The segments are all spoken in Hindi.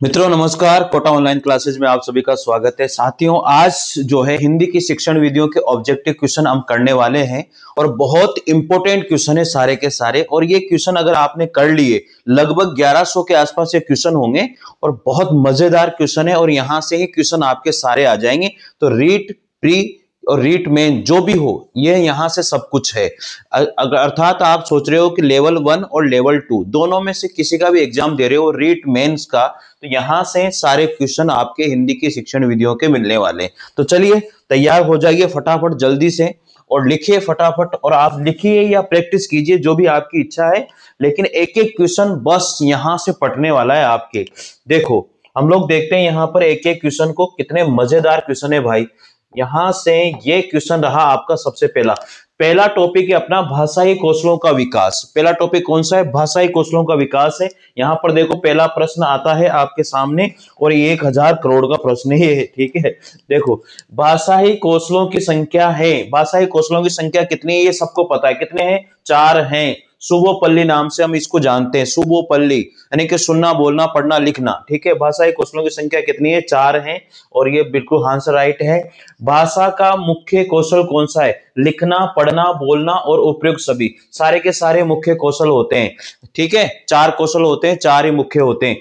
मित्रों नमस्कार। कोटा ऑनलाइन क्लासेज में आप सभी का स्वागत है। साथियों, आज जो है हिंदी की शिक्षण विधियों के ऑब्जेक्टिव क्वेश्चन हम करने वाले हैं और बहुत इंपॉर्टेंट क्वेश्चन है सारे के सारे। और ये क्वेश्चन अगर आपने कर लिए, लगभग 1100 के आसपास ये क्वेश्चन होंगे और बहुत मजेदार क्वेश्चन है और यहां से ही क्वेश्चन आपके सारे आ जाएंगे। तो रीट, प्री और रीट मेन जो भी हो, ये यहां से सब कुछ है। अर्थात आप सोच रहे हो कि लेवल 1 और लेवल 2 दोनों में से किसी का भी एग्जाम दे रहे हो, रीट मेंस का, तो यहां से सारे क्वेश्चन आपके हिंदी की शिक्षण विधियों के मिलने वाले हैं। तो चलिए तैयार हो जाइए फटाफट जल्दी से और लिखिए फटाफट। और आप लिखिए या प्रैक्टिस कीजिए जो भी आपकी इच्छा है, लेकिन एक एक क्वेश्चन बस यहां से पढ़ने वाला है आपके। देखो, हम लोग देखते हैं यहां पर एक एक क्वेश्चन को, कितने मजेदार क्वेश्चन है भाई। यहां से ये क्वेश्चन रहा आपका सबसे पहला टॉपिक है अपना भाषाई कौशलों का विकास। पहला टॉपिक कौन सा है? भाषाई कौशलों का विकास है। यहां पर देखो पहला प्रश्न आता है आपके सामने और ये 1000 करोड़ का प्रश्न ही है, ठीक है। देखो, भाषाई कौशलों की संख्या है, भाषाई कौशलों की संख्या कितनी है ये सबको पता है। कितने हैं? 4 हैं। सुबोपल्ली नाम से हम इसको जानते हैं, सुबोपल्ली, यानी कि सुनना, बोलना, पढ़ना, लिखना, ठीक है। भाषाई कौशलों की संख्या कितनी है? 4 है और ये बिल्कुल आंसर राइट है। भाषा का मुख्य कौशल कौन सा है? लिखना, पढ़ना, बोलना और उपयुक्त सभी, सारे के सारे मुख्य कौशल होते हैं, ठीक है। 4 कौशल होते हैं, 4 ही मुख्य होते हैं।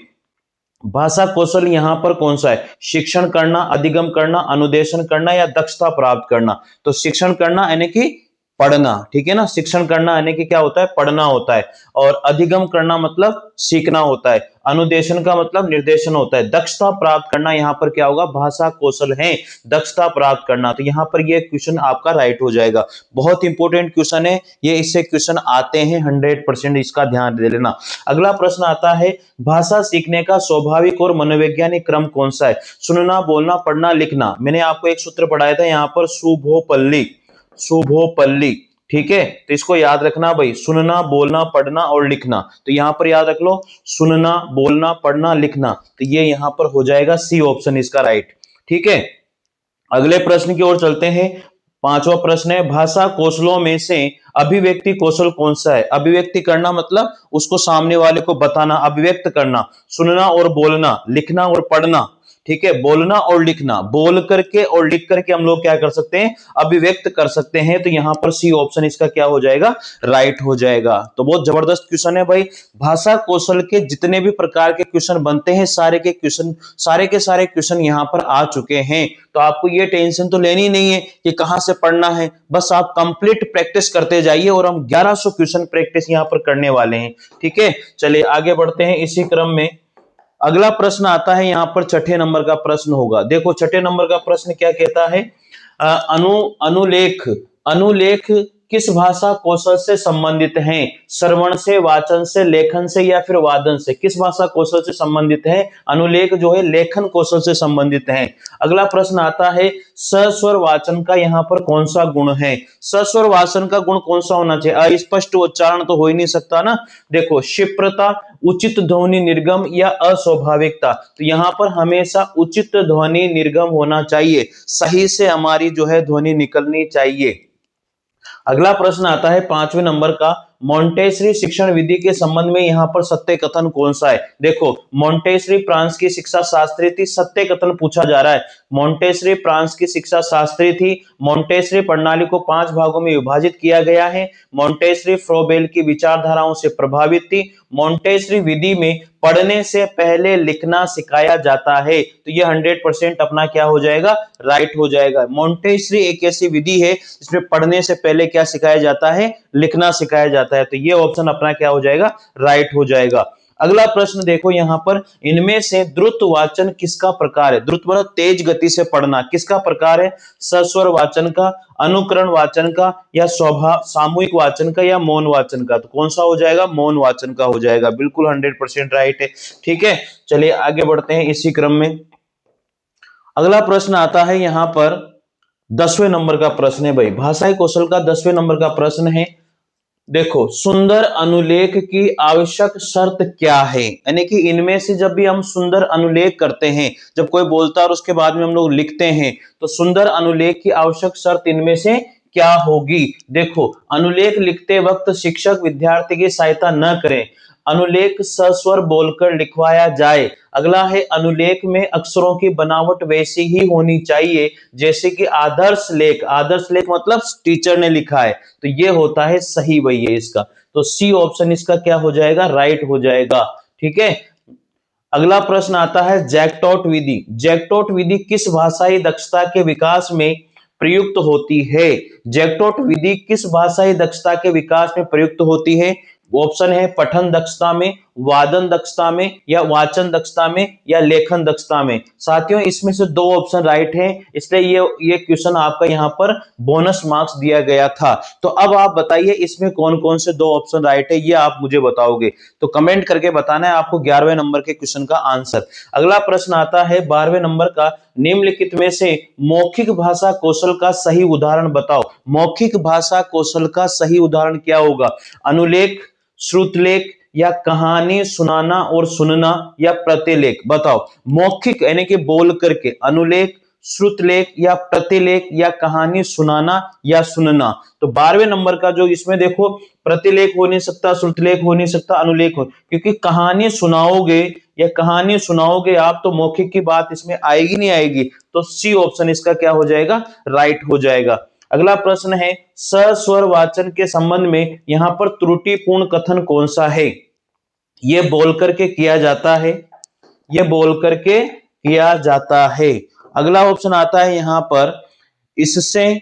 भाषा कौशल यहां पर कौन सा है? शिक्षण करना, अधिगम करना, अनुदेशन करना या दक्षता प्राप्त करना। तो शिक्षण करना यानी कि पढ़ना, ठीक है ना। शिक्षण करना यानी कि क्या होता है? पढ़ना होता है। और अधिगम करना मतलब सीखना होता है। अनुदेशन का मतलब निर्देशन होता है। दक्षता प्राप्त करना यहाँ पर क्या होगा? भाषा कौशल है, दक्षता प्राप्त करना। तो यहाँ पर ये क्वेश्चन आपका राइट हो जाएगा। बहुत इंपॉर्टेंट क्वेश्चन है ये, इससे क्वेश्चन आते हैं 100%, इसका ध्यान दे लेना। अगला प्रश्न आता है, भाषा सीखने का स्वाभाविक और मनोवैज्ञानिक क्रम कौन सा है? सुनना, बोलना, पढ़ना, लिखना। मैंने आपको एक सूत्र पढ़ाया था यहाँ पर, शुभोपल्ली, शुभोपल्ली, ठीक है। तो इसको याद रखना भाई, सुनना, बोलना, पढ़ना और लिखना। तो यहां पर याद रख लो, सुनना, बोलना, पढ़ना, लिखना। तो ये यहां पर हो जाएगा सी ऑप्शन इसका राइट, ठीक है। अगले प्रश्न की ओर चलते हैं। पांचवा प्रश्न है, भाषा कौशलों में से अभिव्यक्ति कौशल कौन सा है? अभिव्यक्ति करना मतलब उसको सामने वाले को बताना, अभिव्यक्त करना। सुनना और बोलना, लिखना और पढ़ना, ठीक है। बोलना और लिखना, बोल करके और लिख करके हम लोग क्या कर सकते हैं? अभिव्यक्त कर सकते हैं। तो यहां पर सी ऑप्शन इसका क्या हो जाएगा? राइट हो जाएगा। तो बहुत जबरदस्त क्वेश्चन है भाई। भाषा कौशल के जितने भी प्रकार के क्वेश्चन बनते हैं, सारे के सारे क्वेश्चन यहां पर आ चुके हैं। तो आपको ये टेंशन तो लेनी नहीं है कि कहां से पढ़ना है, बस आप कंप्लीट प्रैक्टिस करते जाइए और हम 1100 क्वेश्चन प्रैक्टिस यहां पर करने वाले हैं, ठीक है। चलिए आगे बढ़ते हैं इसी क्रम में। अगला प्रश्न आता है यहां पर, छठे नंबर का प्रश्न होगा। देखो छठे नंबर का प्रश्न क्या कहता है? अनुलेख, अनुलेख किस भाषा कौशल से संबंधित हैं? श्रवण से, वाचन से, लेखन से या फिर वादन से? किस भाषा कौशल से संबंधित है? अनुलेख जो है लेखन कौशल से संबंधित है। अगला प्रश्न आता है, सस्वर वाचन का यहाँ पर कौन सा गुण है? सस्वर वाचन का गुण कौन सा होना चाहिए? अस्पष्ट उच्चारण तो हो ही नहीं सकता ना। देखो, क्षिप्रता, उचित ध्वनि निर्गम या अस्वाभाविकता। तो यहां पर हमेशा उचित ध्वनि निर्गम होना चाहिए, सही से हमारी जो है ध्वनि निकलनी चाहिए। अगला प्रश्न आता है पांचवें नंबर का, मोंटेसरी शिक्षण विधि के संबंध में यहां पर सत्य कथन कौन सा है? देखो, मोंटेसरी फ्रांस की शिक्षा शास्त्री थी, सत्य कथन पूछा जा रहा है। मोंटेसरी फ्रांस की शिक्षा शास्त्री थी। मोंटेसरी प्रणाली को 5 भागों में विभाजित किया गया है। मोंटेसरी फ्रोबेल की विचारधाराओं से प्रभावित थी। मोंटेसरी विधि में पढ़ने से पहले लिखना सिखाया जाता है। तो ये 100% अपना क्या हो जाएगा? राइट हो जाएगा। मोंटेसरी एक ऐसी विधि है जिसमें पढ़ने से पहले क्या सिखाया जाता है? लिखना सिखाया जाता है। तो ये ऑप्शन अपना क्या हो जाएगा? राइट हो जाएगा। अगला प्रश्न देखो यहां पर, इनमें से द्रुत वाचन किसका प्रकार है? द्रुत मतलब तेज गति से पढ़ना, किसका प्रकार है? सस्वर वाचन का, अनुकरण वाचन का या सामूहिक वाचन का या मौन वाचन का? तो कौन सा हो जाएगा? मौन वाचन का हो जाएगा। बिल्कुल 100% राइट है, ठीक है। चलिए आगे बढ़ते हैं इसी क्रम में। अगला प्रश्न आता है यहां पर 10वें नंबर का प्रश्न है भाई, भाषाई कौशल का 10वें नंबर का प्रश्न है। देखो, सुंदर अनुलेख की आवश्यक शर्त क्या है? यानी कि इनमें से जब भी हम सुंदर अनुलेख करते हैं, जब कोई बोलता है और उसके बाद में हम लोग लिखते हैं, तो सुंदर अनुलेख की आवश्यक शर्त इनमें से क्या होगी? देखो, अनुलेख लिखते वक्त शिक्षक विद्यार्थी की सहायता न करें। अनुलेख सस्वर बोलकर लिखवाया जाए। अगला है अनुलेख में अक्षरों की बनावट वैसी ही होनी चाहिए जैसे कि आदर्श लेख। आदर्श लेख मतलब टीचर ने लिखा है, तो ये होता है सही वही है इसका। तो सी ऑप्शन इसका क्या हो जाएगा, राइट हो जाएगा। ठीक है। अगला प्रश्न आता है जैकटॉट विधि। जैकटॉट विधि किस भाषाई दक्षता के विकास में प्रयुक्त होती है? जैकटॉट विधि किस भाषाई दक्षता के विकास में प्रयुक्त होती है? ऑप्शन है पठन दक्षता में, वादन दक्षता में, या वाचन दक्षता में, या लेखन दक्षता में। साथियों इसमें से दो ऑप्शन राइट हैं, इसलिए ये क्वेश्चन आपका यहाँ पर बोनस मार्क्स दिया गया था। तो अब आप बताइए इसमें कौन कौन से दो ऑप्शन राइट है, ये आप मुझे बताओगे। तो कमेंट करके बताना है आपको 11वें नंबर के क्वेश्चन का आंसर। अगला प्रश्न आता है 12वें नंबर का, निम्नलिखित में से मौखिक भाषा कौशल का सही उदाहरण बताओ। मौखिक भाषा कौशल का सही उदाहरण क्या होगा? अनुलेख, श्रुतलेख, या कहानी सुनाना और सुनना, या प्रतिलेख। बताओ मौखिक यानी कि बोल करके, अनुलेख, श्रुतलेख, या प्रतिलेख, या कहानी सुनाना या सुनना। तो 12वें नंबर का जो इसमें देखो, प्रतिलेख हो नहीं सकता, श्रुतलेख हो नहीं सकता, अनुलेख हो, क्योंकि कहानी सुनाओगे या कहानी सुनाओगे आप तो मौखिक की बात इसमें आएगी नहीं आएगी। तो सी ऑप्शन इसका क्या हो जाएगा, राइट हो जाएगा। अगला प्रश्न है सस्वर वाचन के संबंध में यहां पर त्रुटिपूर्ण कथन कौन सा है? ये बोल करके किया जाता है, ये बोल करके किया जाता है। अगला ऑप्शन आता है यहां पर, इससे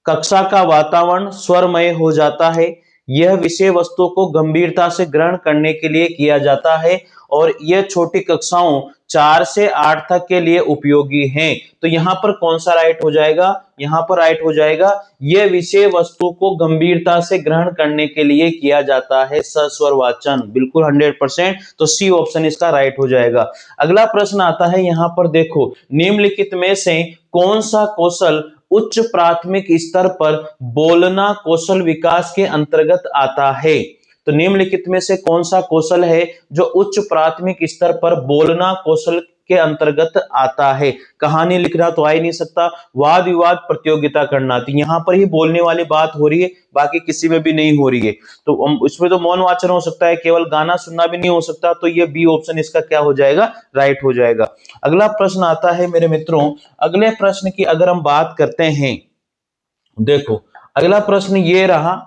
कक्षा का वातावरण स्वरमय हो जाता है। यह विषय वस्तु को गंभीरता से ग्रहण करने के लिए किया जाता है और यह छोटी कक्षाओं 4 से 8 तक के लिए उपयोगी हैं। तो यहां पर कौन सा राइट हो जाएगा? यहां पर राइट हो जाएगा यह विषय वस्तु को गंभीरता से ग्रहण करने के लिए किया जाता है सस्वर वाचन। बिल्कुल 100%। तो सी ऑप्शन इसका राइट हो जाएगा। अगला प्रश्न आता है यहां पर देखो, निम्नलिखित में से कौन सा कौशल उच्च प्राथमिक स्तर पर बोलना कौशल विकास के अंतर्गत आता है? तो निम्नलिखित में से कौन सा कौशल है जो उच्च प्राथमिक स्तर पर बोलना कौशल के अंतर्गत आता है? कहानी लिखना तो आ ही नहीं सकता, वाद विवाद प्रतियोगिता करना, तो यहां पर ही बोलने वाली बात हो रही है, बाकी किसी में भी नहीं हो रही है। तो इसमें तो मौन वाचन हो सकता है, केवल गाना सुनना भी नहीं हो सकता। तो ये बी ऑप्शन इसका क्या हो जाएगा, राइट हो जाएगा। अगला प्रश्न आता है मेरे मित्रों, अगले प्रश्न की अगर हम बात करते हैं, देखो अगला प्रश्न ये रहा।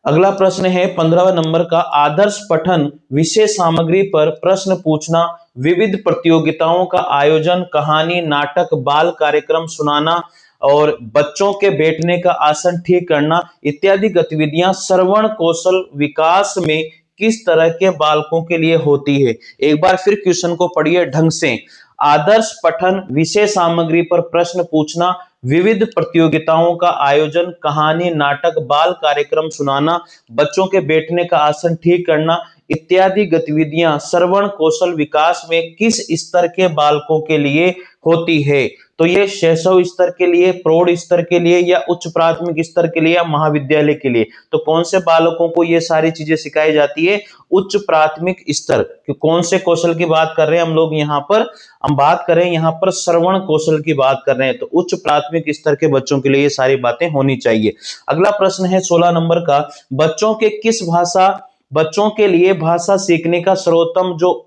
अगला प्रश्न है 15वें नंबर का, आदर्श पठन विषय सामग्री पर प्रश्न पूछना, विविध प्रतियोगिताओं का आयोजन, कहानी, नाटक, बाल कार्यक्रम सुनाना और बच्चों के बैठने का आसन ठीक करना इत्यादि गतिविधियां श्रवण कौशल विकास में किस तरह के बालकों के लिए होती है? एक बार फिर क्वेश्चन को पढ़िए ढंग से। आदर्श पठन विषय सामग्री पर प्रश्न पूछना, विविध प्रतियोगिताओं का आयोजन, कहानी, नाटक, बाल कार्यक्रम सुनाना, बच्चों के बैठने का आसन ठीक करना इत्यादि गतिविधियां श्रवण कौशल विकास में किस स्तर के बालकों के लिए होती है? तो ये शैशव स्तर के लिए, प्रौढ़ स्तर के लिए, या उच्च प्राथमिक स्तर के लिए, या महाविद्यालय के लिए? तो कौन से बालकों को ये सारी चीजें सिखाई जाती है? उच्च प्राथमिक स्तर। कौन से कौशल की बात कर रहे हैं हम लोग यहाँ पर? हम बात करें यहाँ पर श्रवण कौशल की बात कर रहे हैं। तो उच्च प्राथमिक स्तर के बच्चों के लिए ये सारी बातें होनी चाहिए। अगला प्रश्न है 16 नंबर का, बच्चों के लिए भाषा सीखने का सर्वोत्तम जो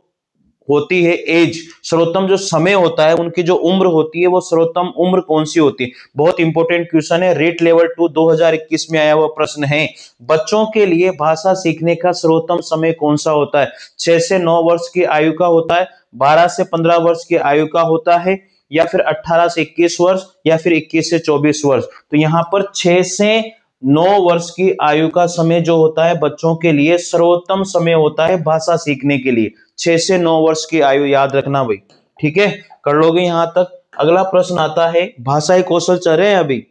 होती है एज, सर्वोत्तम जो समय होता है, उनकी जो उम्र होती है वो सर्वोत्तम उम्र कौन सी होती है? बहुत इंपॉर्टेंट क्वेश्चन है, रेट लेवल 2 2021 में आया हुआ प्रश्न है। बच्चों के लिए भाषा सीखने का सर्वोत्तम समय कौन सा होता है? 6 से 9 वर्ष की आयु का होता है, 12 से 15 वर्ष की आयु का होता है, या फिर 18 से 21 वर्ष, या फिर 21 से 24 वर्ष? तो यहाँ पर 6 से 9 वर्ष की आयु का समय जो होता है बच्चों के लिए सर्वोत्तम समय होता है भाषा सीखने के लिए। 6 से 9 वर्ष की आयु याद रखना भाई, ठीक है, कर लोगे यहां तक। अगला प्रश्न आता है, भाषाई कौशल चल रहे हैं अभी,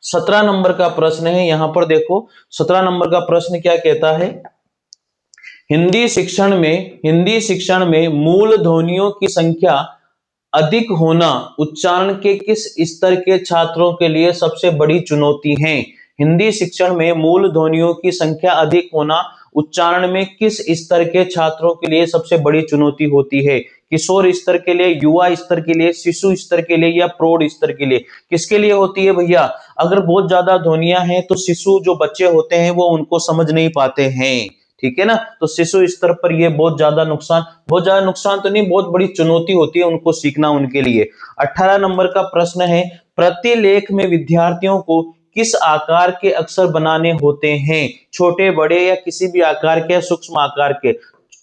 17 नंबर का प्रश्न है। यहां पर देखो 17 नंबर का प्रश्न क्या कहता है, हिंदी शिक्षण में मूल ध्वनियों की संख्या अधिक होना उच्चारण के किस स्तर के छात्रों के लिए सबसे बड़ी चुनौती है? हिंदी शिक्षण में मूल ध्वनियों की संख्या अधिक होना उच्चारण में किस स्तर के छात्रों के लिए सबसे बड़ी चुनौती होती है? किशोर स्तर के लिए, युवा स्तर के लिए, शिशु स्तर के लिए, या प्रौढ़ स्तर के लिए? किसके लिए होती है भैया? अगर बहुत ज्यादा ध्वनियां हैं तो शिशु जो बच्चे होते हैं वो उनको समझ नहीं पाते हैं, ठीक है ना। तो शिशु स्तर पर ये बहुत ज्यादा नुकसान तो नहीं, बहुत बड़ी चुनौती होती है उनको सीखना उनके लिए। 18 नंबर का प्रश्न है, प्रतिलेख में विद्यार्थियों को किस आकार के अक्षर बनाने होते हैं? छोटे, बड़े या किसी भी आकार के, सूक्ष्म आकार के,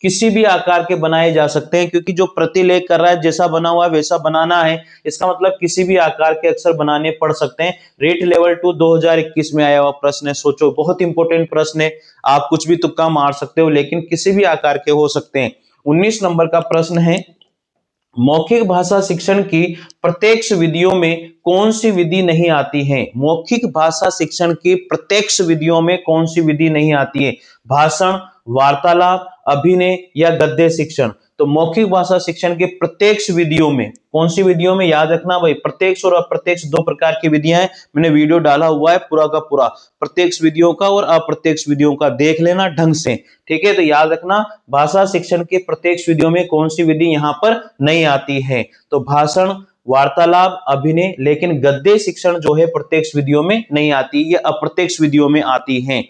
किसी भी आकार के बनाए जा सकते हैं, क्योंकि जो प्रतिलेख कर रहा है जैसा बना हुआ है वैसा बनाना है, इसका मतलब किसी भी आकार के अक्षर बनाने पड़ सकते हैं। रेट लेवल 2 2021 में आया हुआ प्रश्न है, सोचो बहुत इंपॉर्टेंट प्रश्न है। आप कुछ भी तुक्का मार सकते हो, लेकिन किसी भी आकार के हो सकते हैं। 19 नंबर का प्रश्न है, मौखिक भाषा शिक्षण की प्रत्यक्ष विधियों में कौन सी विधि नहीं आती है? मौखिक भाषा शिक्षण की प्रत्यक्ष विधियों में कौन सी विधि नहीं आती है? भाषण, वार्तालाप, अभिनय या गद्य शिक्षण? तो मौखिक भाषा शिक्षण के प्रत्यक्ष विधियों में कौन सी विधियों में, याद रखना भाई, प्रत्यक्ष और अप्रत्यक्ष दो प्रकार की विधियां हैं। मैंने वीडियो डाला हुआ है पूरा का पूरा प्रत्यक्ष विधियों का और अप्रत्यक्ष विधियों का, देख लेना ढंग से, ठीक है। तो याद रखना, भाषा शिक्षण के प्रत्यक्ष विधियों में कौन सी विधि यहां पर नहीं आती है? तो भाषण, वार्तालाप, अभिनय, लेकिन गद्य शिक्षण जो है प्रत्यक्ष विधियों में नहीं आती, ये अप्रत्यक्ष विधियों में आती है।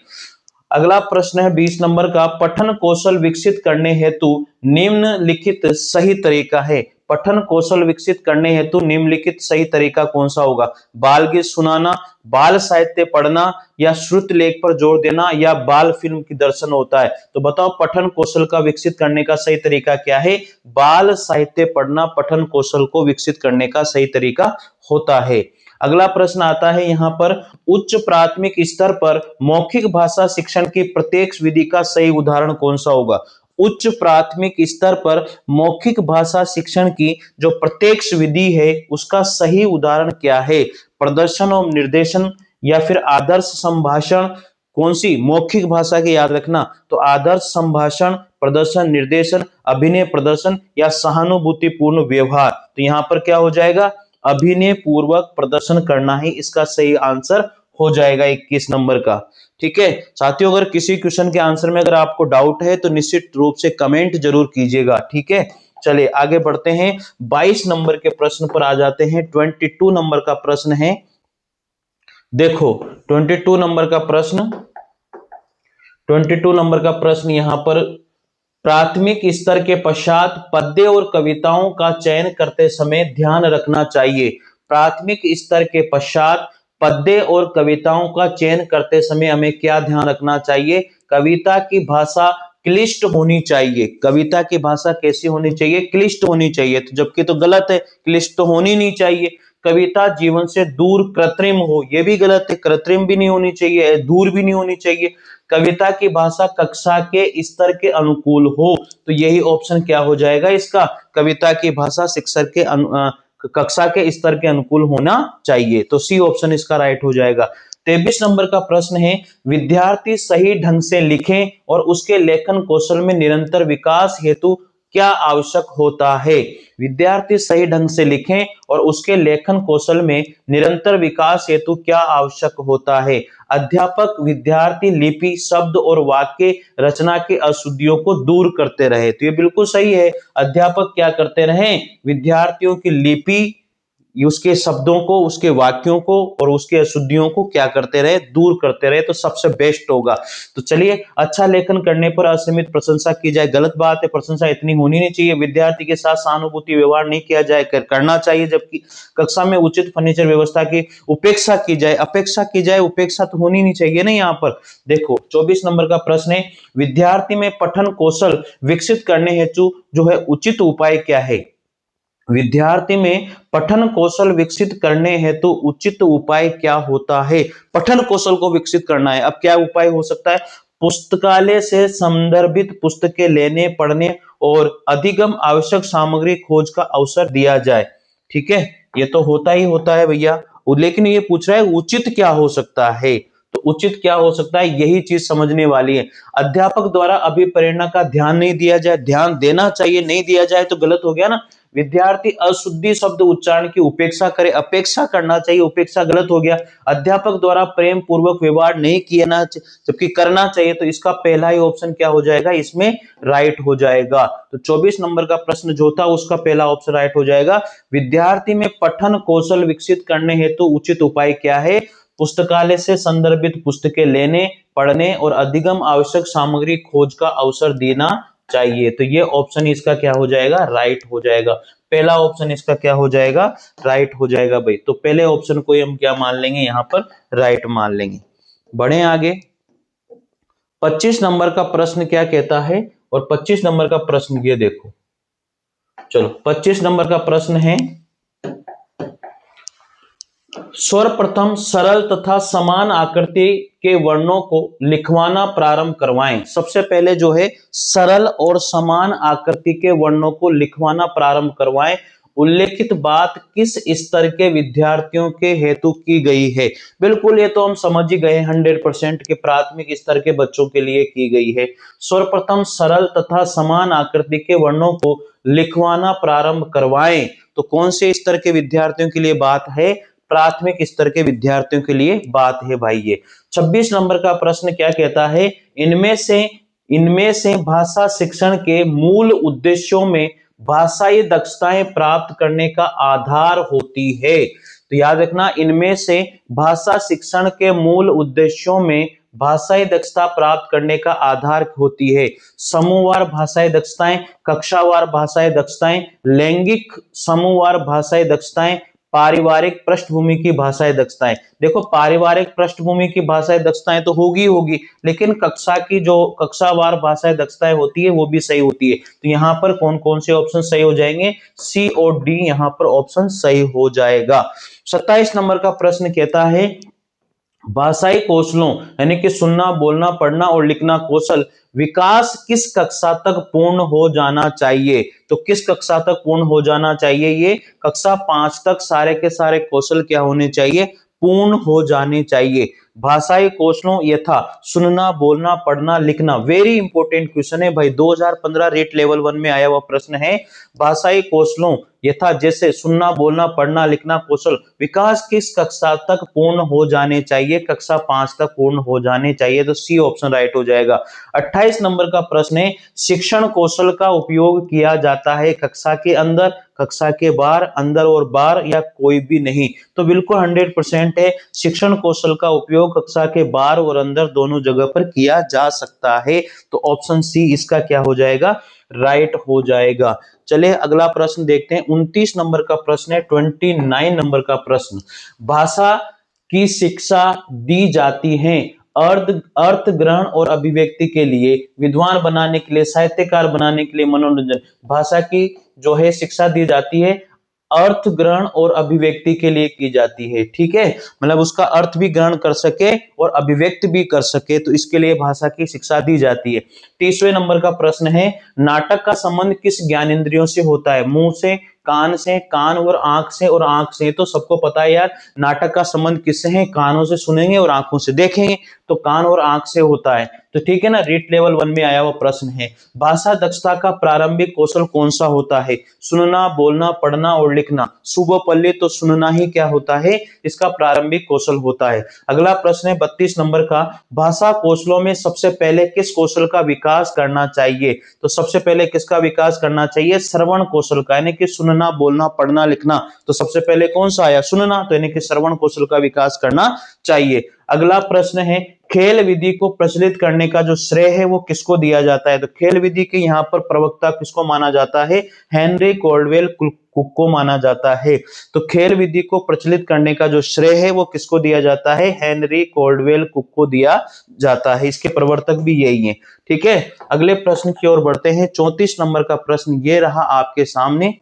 अगला प्रश्न है 20 नंबर का, पठन कौशल विकसित करने हेतु निम्नलिखित सही तरीका है? पठन कौशल विकसित करने हेतु निम्नलिखित सही तरीका कौन सा होगा? बाल गीत सुनाना, बाल साहित्य पढ़ना या श्रुत लेख पर जोर देना या बाल फिल्म की दर्शन होता है? तो बताओ पठन कौशल का विकसित करने का सही तरीका क्या है? बाल साहित्य पढ़ना पठन कौशल को विकसित करने का सही तरीका होता है। अगला प्रश्न आता है यहां पर, उच्च प्राथमिक स्तर पर मौखिक भाषा शिक्षण की प्रत्यक्ष विधि का सही उदाहरण कौन सा होगा? उच्च प्राथमिक स्तर पर मौखिक भाषा शिक्षण की जो प्रत्यक्ष विधि है उसका सही उदाहरण क्या है? प्रदर्शन और निर्देशन या फिर आदर्श संभाषण? कौन सी मौखिक भाषा की, याद रखना, तो आदर्श संभाषण, प्रदर्शन निर्देशन, अभिनय प्रदर्शन या सहानुभूतिपूर्ण व्यवहार? तो यहां पर क्या हो जाएगा? अभिनय पूर्वक प्रदर्शन करना ही इसका सही आंसर हो जाएगा 21 नंबर का। ठीक है साथियों, अगर किसी क्वेश्चन के आंसर में अगर आपको डाउट है तो निश्चित रूप से कमेंट जरूर कीजिएगा, ठीक है। चलिए आगे बढ़ते हैं, 22 नंबर के प्रश्न पर आ जाते हैं। 22 नंबर का प्रश्न है, देखो 22 नंबर का प्रश्न, 22 नंबर का प्रश्न यहां पर, प्राथमिक स्तर के पश्चात पद्य और कविताओं का चयन करते समय ध्यान रखना चाहिए। प्राथमिक स्तर के पश्चात पद्य और कविताओं का चयन करते समय हमें क्या ध्यान रखना चाहिए? कविता की भाषा क्लिष्ट होनी चाहिए। कविता की भाषा कैसी होनी चाहिए? क्लिष्ट होनी चाहिए। तो जबकि तो गलत है, क्लिष्ट तो होनी नहीं चाहिए। कविता जीवन से दूर कृत्रिम हो, यह भी गलत है, कृत्रिम भी नहीं होनी चाहिए, दूर भी नहीं होनी चाहिए। कविता की भाषा कक्षा के स्तर के अनुकूल हो, तो यही ऑप्शन क्या हो जाएगा इसका? कविता की भाषा शिक्षक के कक्षा के स्तर के अनुकूल होना चाहिए, तो सी ऑप्शन इसका राइट हो जाएगा। 23 नंबर का प्रश्न है, विद्यार्थी सही ढंग से लिखें और उसके लेखन कौशल में निरंतर विकास हेतु क्या आवश्यक होता है? विद्यार्थी सही ढंग से लिखें और उसके लेखन कौशल में निरंतर विकास हेतु क्या आवश्यक होता है? अध्यापक विद्यार्थी लिपि, शब्द और वाक्य रचना के अशुद्धियों को दूर करते रहे। तो ये बिल्कुल सही है, अध्यापक क्या करते रहे? विद्यार्थियों की लिपि, उसके शब्दों को, उसके वाक्यों को और उसके अशुद्धियों को क्या करते रहे? दूर करते रहे, तो सबसे बेस्ट होगा। तो चलिए, अच्छा लेखन करने पर असीमित प्रशंसा की जाए, गलत बात है, प्रशंसा इतनी होनी नहीं चाहिए। विद्यार्थी के साथ सहानुभूति व्यवहार नहीं किया जाए, करना चाहिए, जबकि कक्षा में उचित फर्नीचर व्यवस्था की उपेक्षा की जाए, अपेक्षा की जाए, उपेक्षा तो होनी नहीं चाहिए ना यहाँ पर। देखो 24 नंबर का प्रश्न है, विद्यार्थी में पठन कौशल विकसित करने हेतु जो है उचित उपाय क्या है? विद्यार्थी में पठन कौशल विकसित करने हेतु उचित उपाय क्या होता है? पठन कौशल को विकसित करना है, अब क्या उपाय हो सकता है? पुस्तकालय से संदर्भित पुस्तकें लेने, पढ़ने और अधिगम आवश्यक सामग्री खोज का अवसर दिया जाए। ठीक है, ये तो होता ही होता है भैया, लेकिन ये पूछ रहा है उचित क्या हो सकता है? तो उचित क्या हो सकता है, यही चीज समझने वाली है। अध्यापक द्वारा अभिप्रेरणा का ध्यान नहीं दिया जाए, ध्यान देना चाहिए, नहीं दिया जाए तो गलत हो गया ना। विद्यार्थी अशुद्धि शब्द उच्चारण की उपेक्षा करे, अपेक्षा करना चाहिए, उपेक्षा गलत हो गया। अध्यापक द्वारा प्रेम पूर्वक व्यवहार नहीं किया ना, जबकि करना चाहिए, तो इसका पहला ही ऑप्शन क्या हो जाएगा? इसमें राइट हो जाएगा। तो 24 नंबर का प्रश्न जो था उसका पहला ऑप्शन राइट हो जाएगा। विद्यार्थी में पठन कौशल विकसित करने हेतु उचित उपाय क्या है? पुस्तकालय से संदर्भित पुस्तकें लेने, पढ़ने और अधिगम आवश्यक सामग्री खोज का अवसर देना चाहिए। तो ये ऑप्शन इसका क्या हो जाएगा, राइट हो जाएगा। पहला ऑप्शन इसका क्या हो जाएगा, राइट हो जाएगा भाई। तो पहले ऑप्शन को हम क्या मान लेंगे, यहां पर राइट मान लेंगे। बढ़े आगे। 25 नंबर का प्रश्न क्या कहता है, और 25 नंबर का प्रश्न ये देखो। चलो 25 नंबर का प्रश्न है, सर्वप्रथम सरल तथा समान आकृति के वर्णों को लिखवाना प्रारंभ करवाएं। सबसे पहले जो है सरल और समान आकृति के वर्णों को लिखवाना प्रारंभ करवाएं। उल्लेखित बात किस स्तर के विद्यार्थियों के हेतु की गई है। बिल्कुल ये तो हम समझ ही गए 100% के प्राथमिक स्तर के बच्चों के लिए की गई है। सर्वप्रथम सरल तथा समान आकृति के वर्णों को लिखवाना प्रारंभ करवाएं, तो कौन से स्तर के विद्यार्थियों के लिए बात है, प्राथमिक स्तर के विद्यार्थियों के लिए बात है भाई ये। 26 नंबर का प्रश्न क्या कहता है, इनमें से भाषा शिक्षण के मूल उद्देश्यों में भाषाई दक्षताएं प्राप्त करने का आधार होती है। तो याद रखना, इनमें से भाषा शिक्षण के मूल उद्देश्यों में भाषाई दक्षता प्राप्त करने का आधार होती है। समूहवार भाषाई दक्षताएं, कक्षावार भाषाई दक्षताएं, लैंगिक समूहवार भाषाई दक्षताएं, पारिवारिक पृष्ठभूमि की भाषाई दक्षताएं। देखो पारिवारिक पृष्ठभूमि की भाषाई दक्षताएं तो होगी, लेकिन कक्षा की जो कक्षावार भाषाई दक्षताएं होती है वो भी सही होती है। तो यहाँ पर कौन कौन से ऑप्शन सही हो जाएंगे, सी और डी यहाँ पर ऑप्शन सही हो जाएगा। 27 नंबर का प्रश्न कहता है, भाषाई कौशलों यानी कि सुनना, बोलना, पढ़ना और लिखना कौशल विकास किस कक्षा तक पूर्ण हो जाना चाहिए। तो किस कक्षा तक पूर्ण हो जाना चाहिए, ये कक्षा 5 तक सारे के सारे कौशल क्या होने चाहिए, पूर्ण हो जाने चाहिए। भाषाई कौशलों यथा सुनना, बोलना, पढ़ना, लिखना, वेरी इंपॉर्टेंट क्वेश्चन है भाई, 2015 रेट लेवल 1 में आया हुआ प्रश्न है। भाषाई कौशलों यथा जैसे सुनना, बोलना, पढ़ना, लिखना कौशल विकास किस कक्षा तक पूर्ण हो जाने चाहिए, कक्षा 5 तक पूर्ण हो जाने चाहिए। तो सी ऑप्शन राइट हो जाएगा। 28 नंबर का प्रश्न है, शिक्षण कौशल का उपयोग किया जाता है कक्षा के अंदर, कक्षा के बाहर, अंदर और बाहर या कोई भी नहीं। तो बिल्कुल 100% है, शिक्षण कौशल का उपयोग कक्षा के बाहर और अंदर दोनों जगह पर किया जा सकता है। तो ऑप्शन सी इसका क्या हो जाएगा, राइट हो जाएगा। चलिए अगला प्रश्न देखते हैं। 29 नंबर का प्रश्न है, 29 नंबर का प्रश्न, भाषा की शिक्षा दी जाती है अर्थ ग्रहण और अभिव्यक्ति के लिए, विद्वान बनाने के लिए, साहित्यकार बनाने के लिए, मनोरंजन। भाषा की जो है शिक्षा दी जाती है अर्थ ग्रहण और अभिव्यक्ति के लिए की जाती है, ठीक है, मतलब उसका अर्थ भी ग्रहण कर सके और अभिव्यक्त भी कर सके, तो इसके लिए भाषा की शिक्षा दी जाती है। 30वें नंबर का प्रश्न है, नाटक का संबंध किस ज्ञानेंद्रियों से होता है, मुंह से, कान से, कान और आंख से, और आंख से। तो सबको पता है यार नाटक का संबंध किससे है, कानों से सुनेंगे और आंखों से देखेंगे, तो कान और आंख से होता है। तो ठीक है ना, रीट लेवल 1 में आया हुआ प्रश्न है। भाषा दक्षता का प्रारंभिक कौशल कौन सा होता है, सुनना, बोलना, पढ़ना और लिखना। शुभ पल्ले तो सुनना ही क्या होता है, इसका प्रारंभिक कौशल होता है। अगला प्रश्न है 32 नंबर का, भाषा कौशलों में सबसे पहले किस कौशल का विकास करना चाहिए। तो सबसे पहले किसका विकास करना चाहिए, श्रवण कौशल का, यानी कि सुनना, बोलना, पढ़ना, लिखना। तो सबसे पहले कौन सा आया, सुनना, तो यानी कि श्रवण कौशल का विकास करना चाहिए। अगला प्रश्न है, खेल विधि को प्रचलित करने का जो श्रेय है वो किसको दिया जाता है। तो खेल विधि के यहाँ पर प्रवक्ता किसको माना जाता है, हेनरी कॉल्डवेल कुक को माना जाता है। तो खेल विधि को प्रचलित करने का जो श्रेय है वो किसको दिया जाता है, हेनरी कॉल्डवेल कुक को दिया जाता है। इसके प्रवर्तक भी यही है, ठीक है। अगले प्रश्न की ओर बढ़ते हैं। 34 नंबर का प्रश्न ये रहा आपके सामने,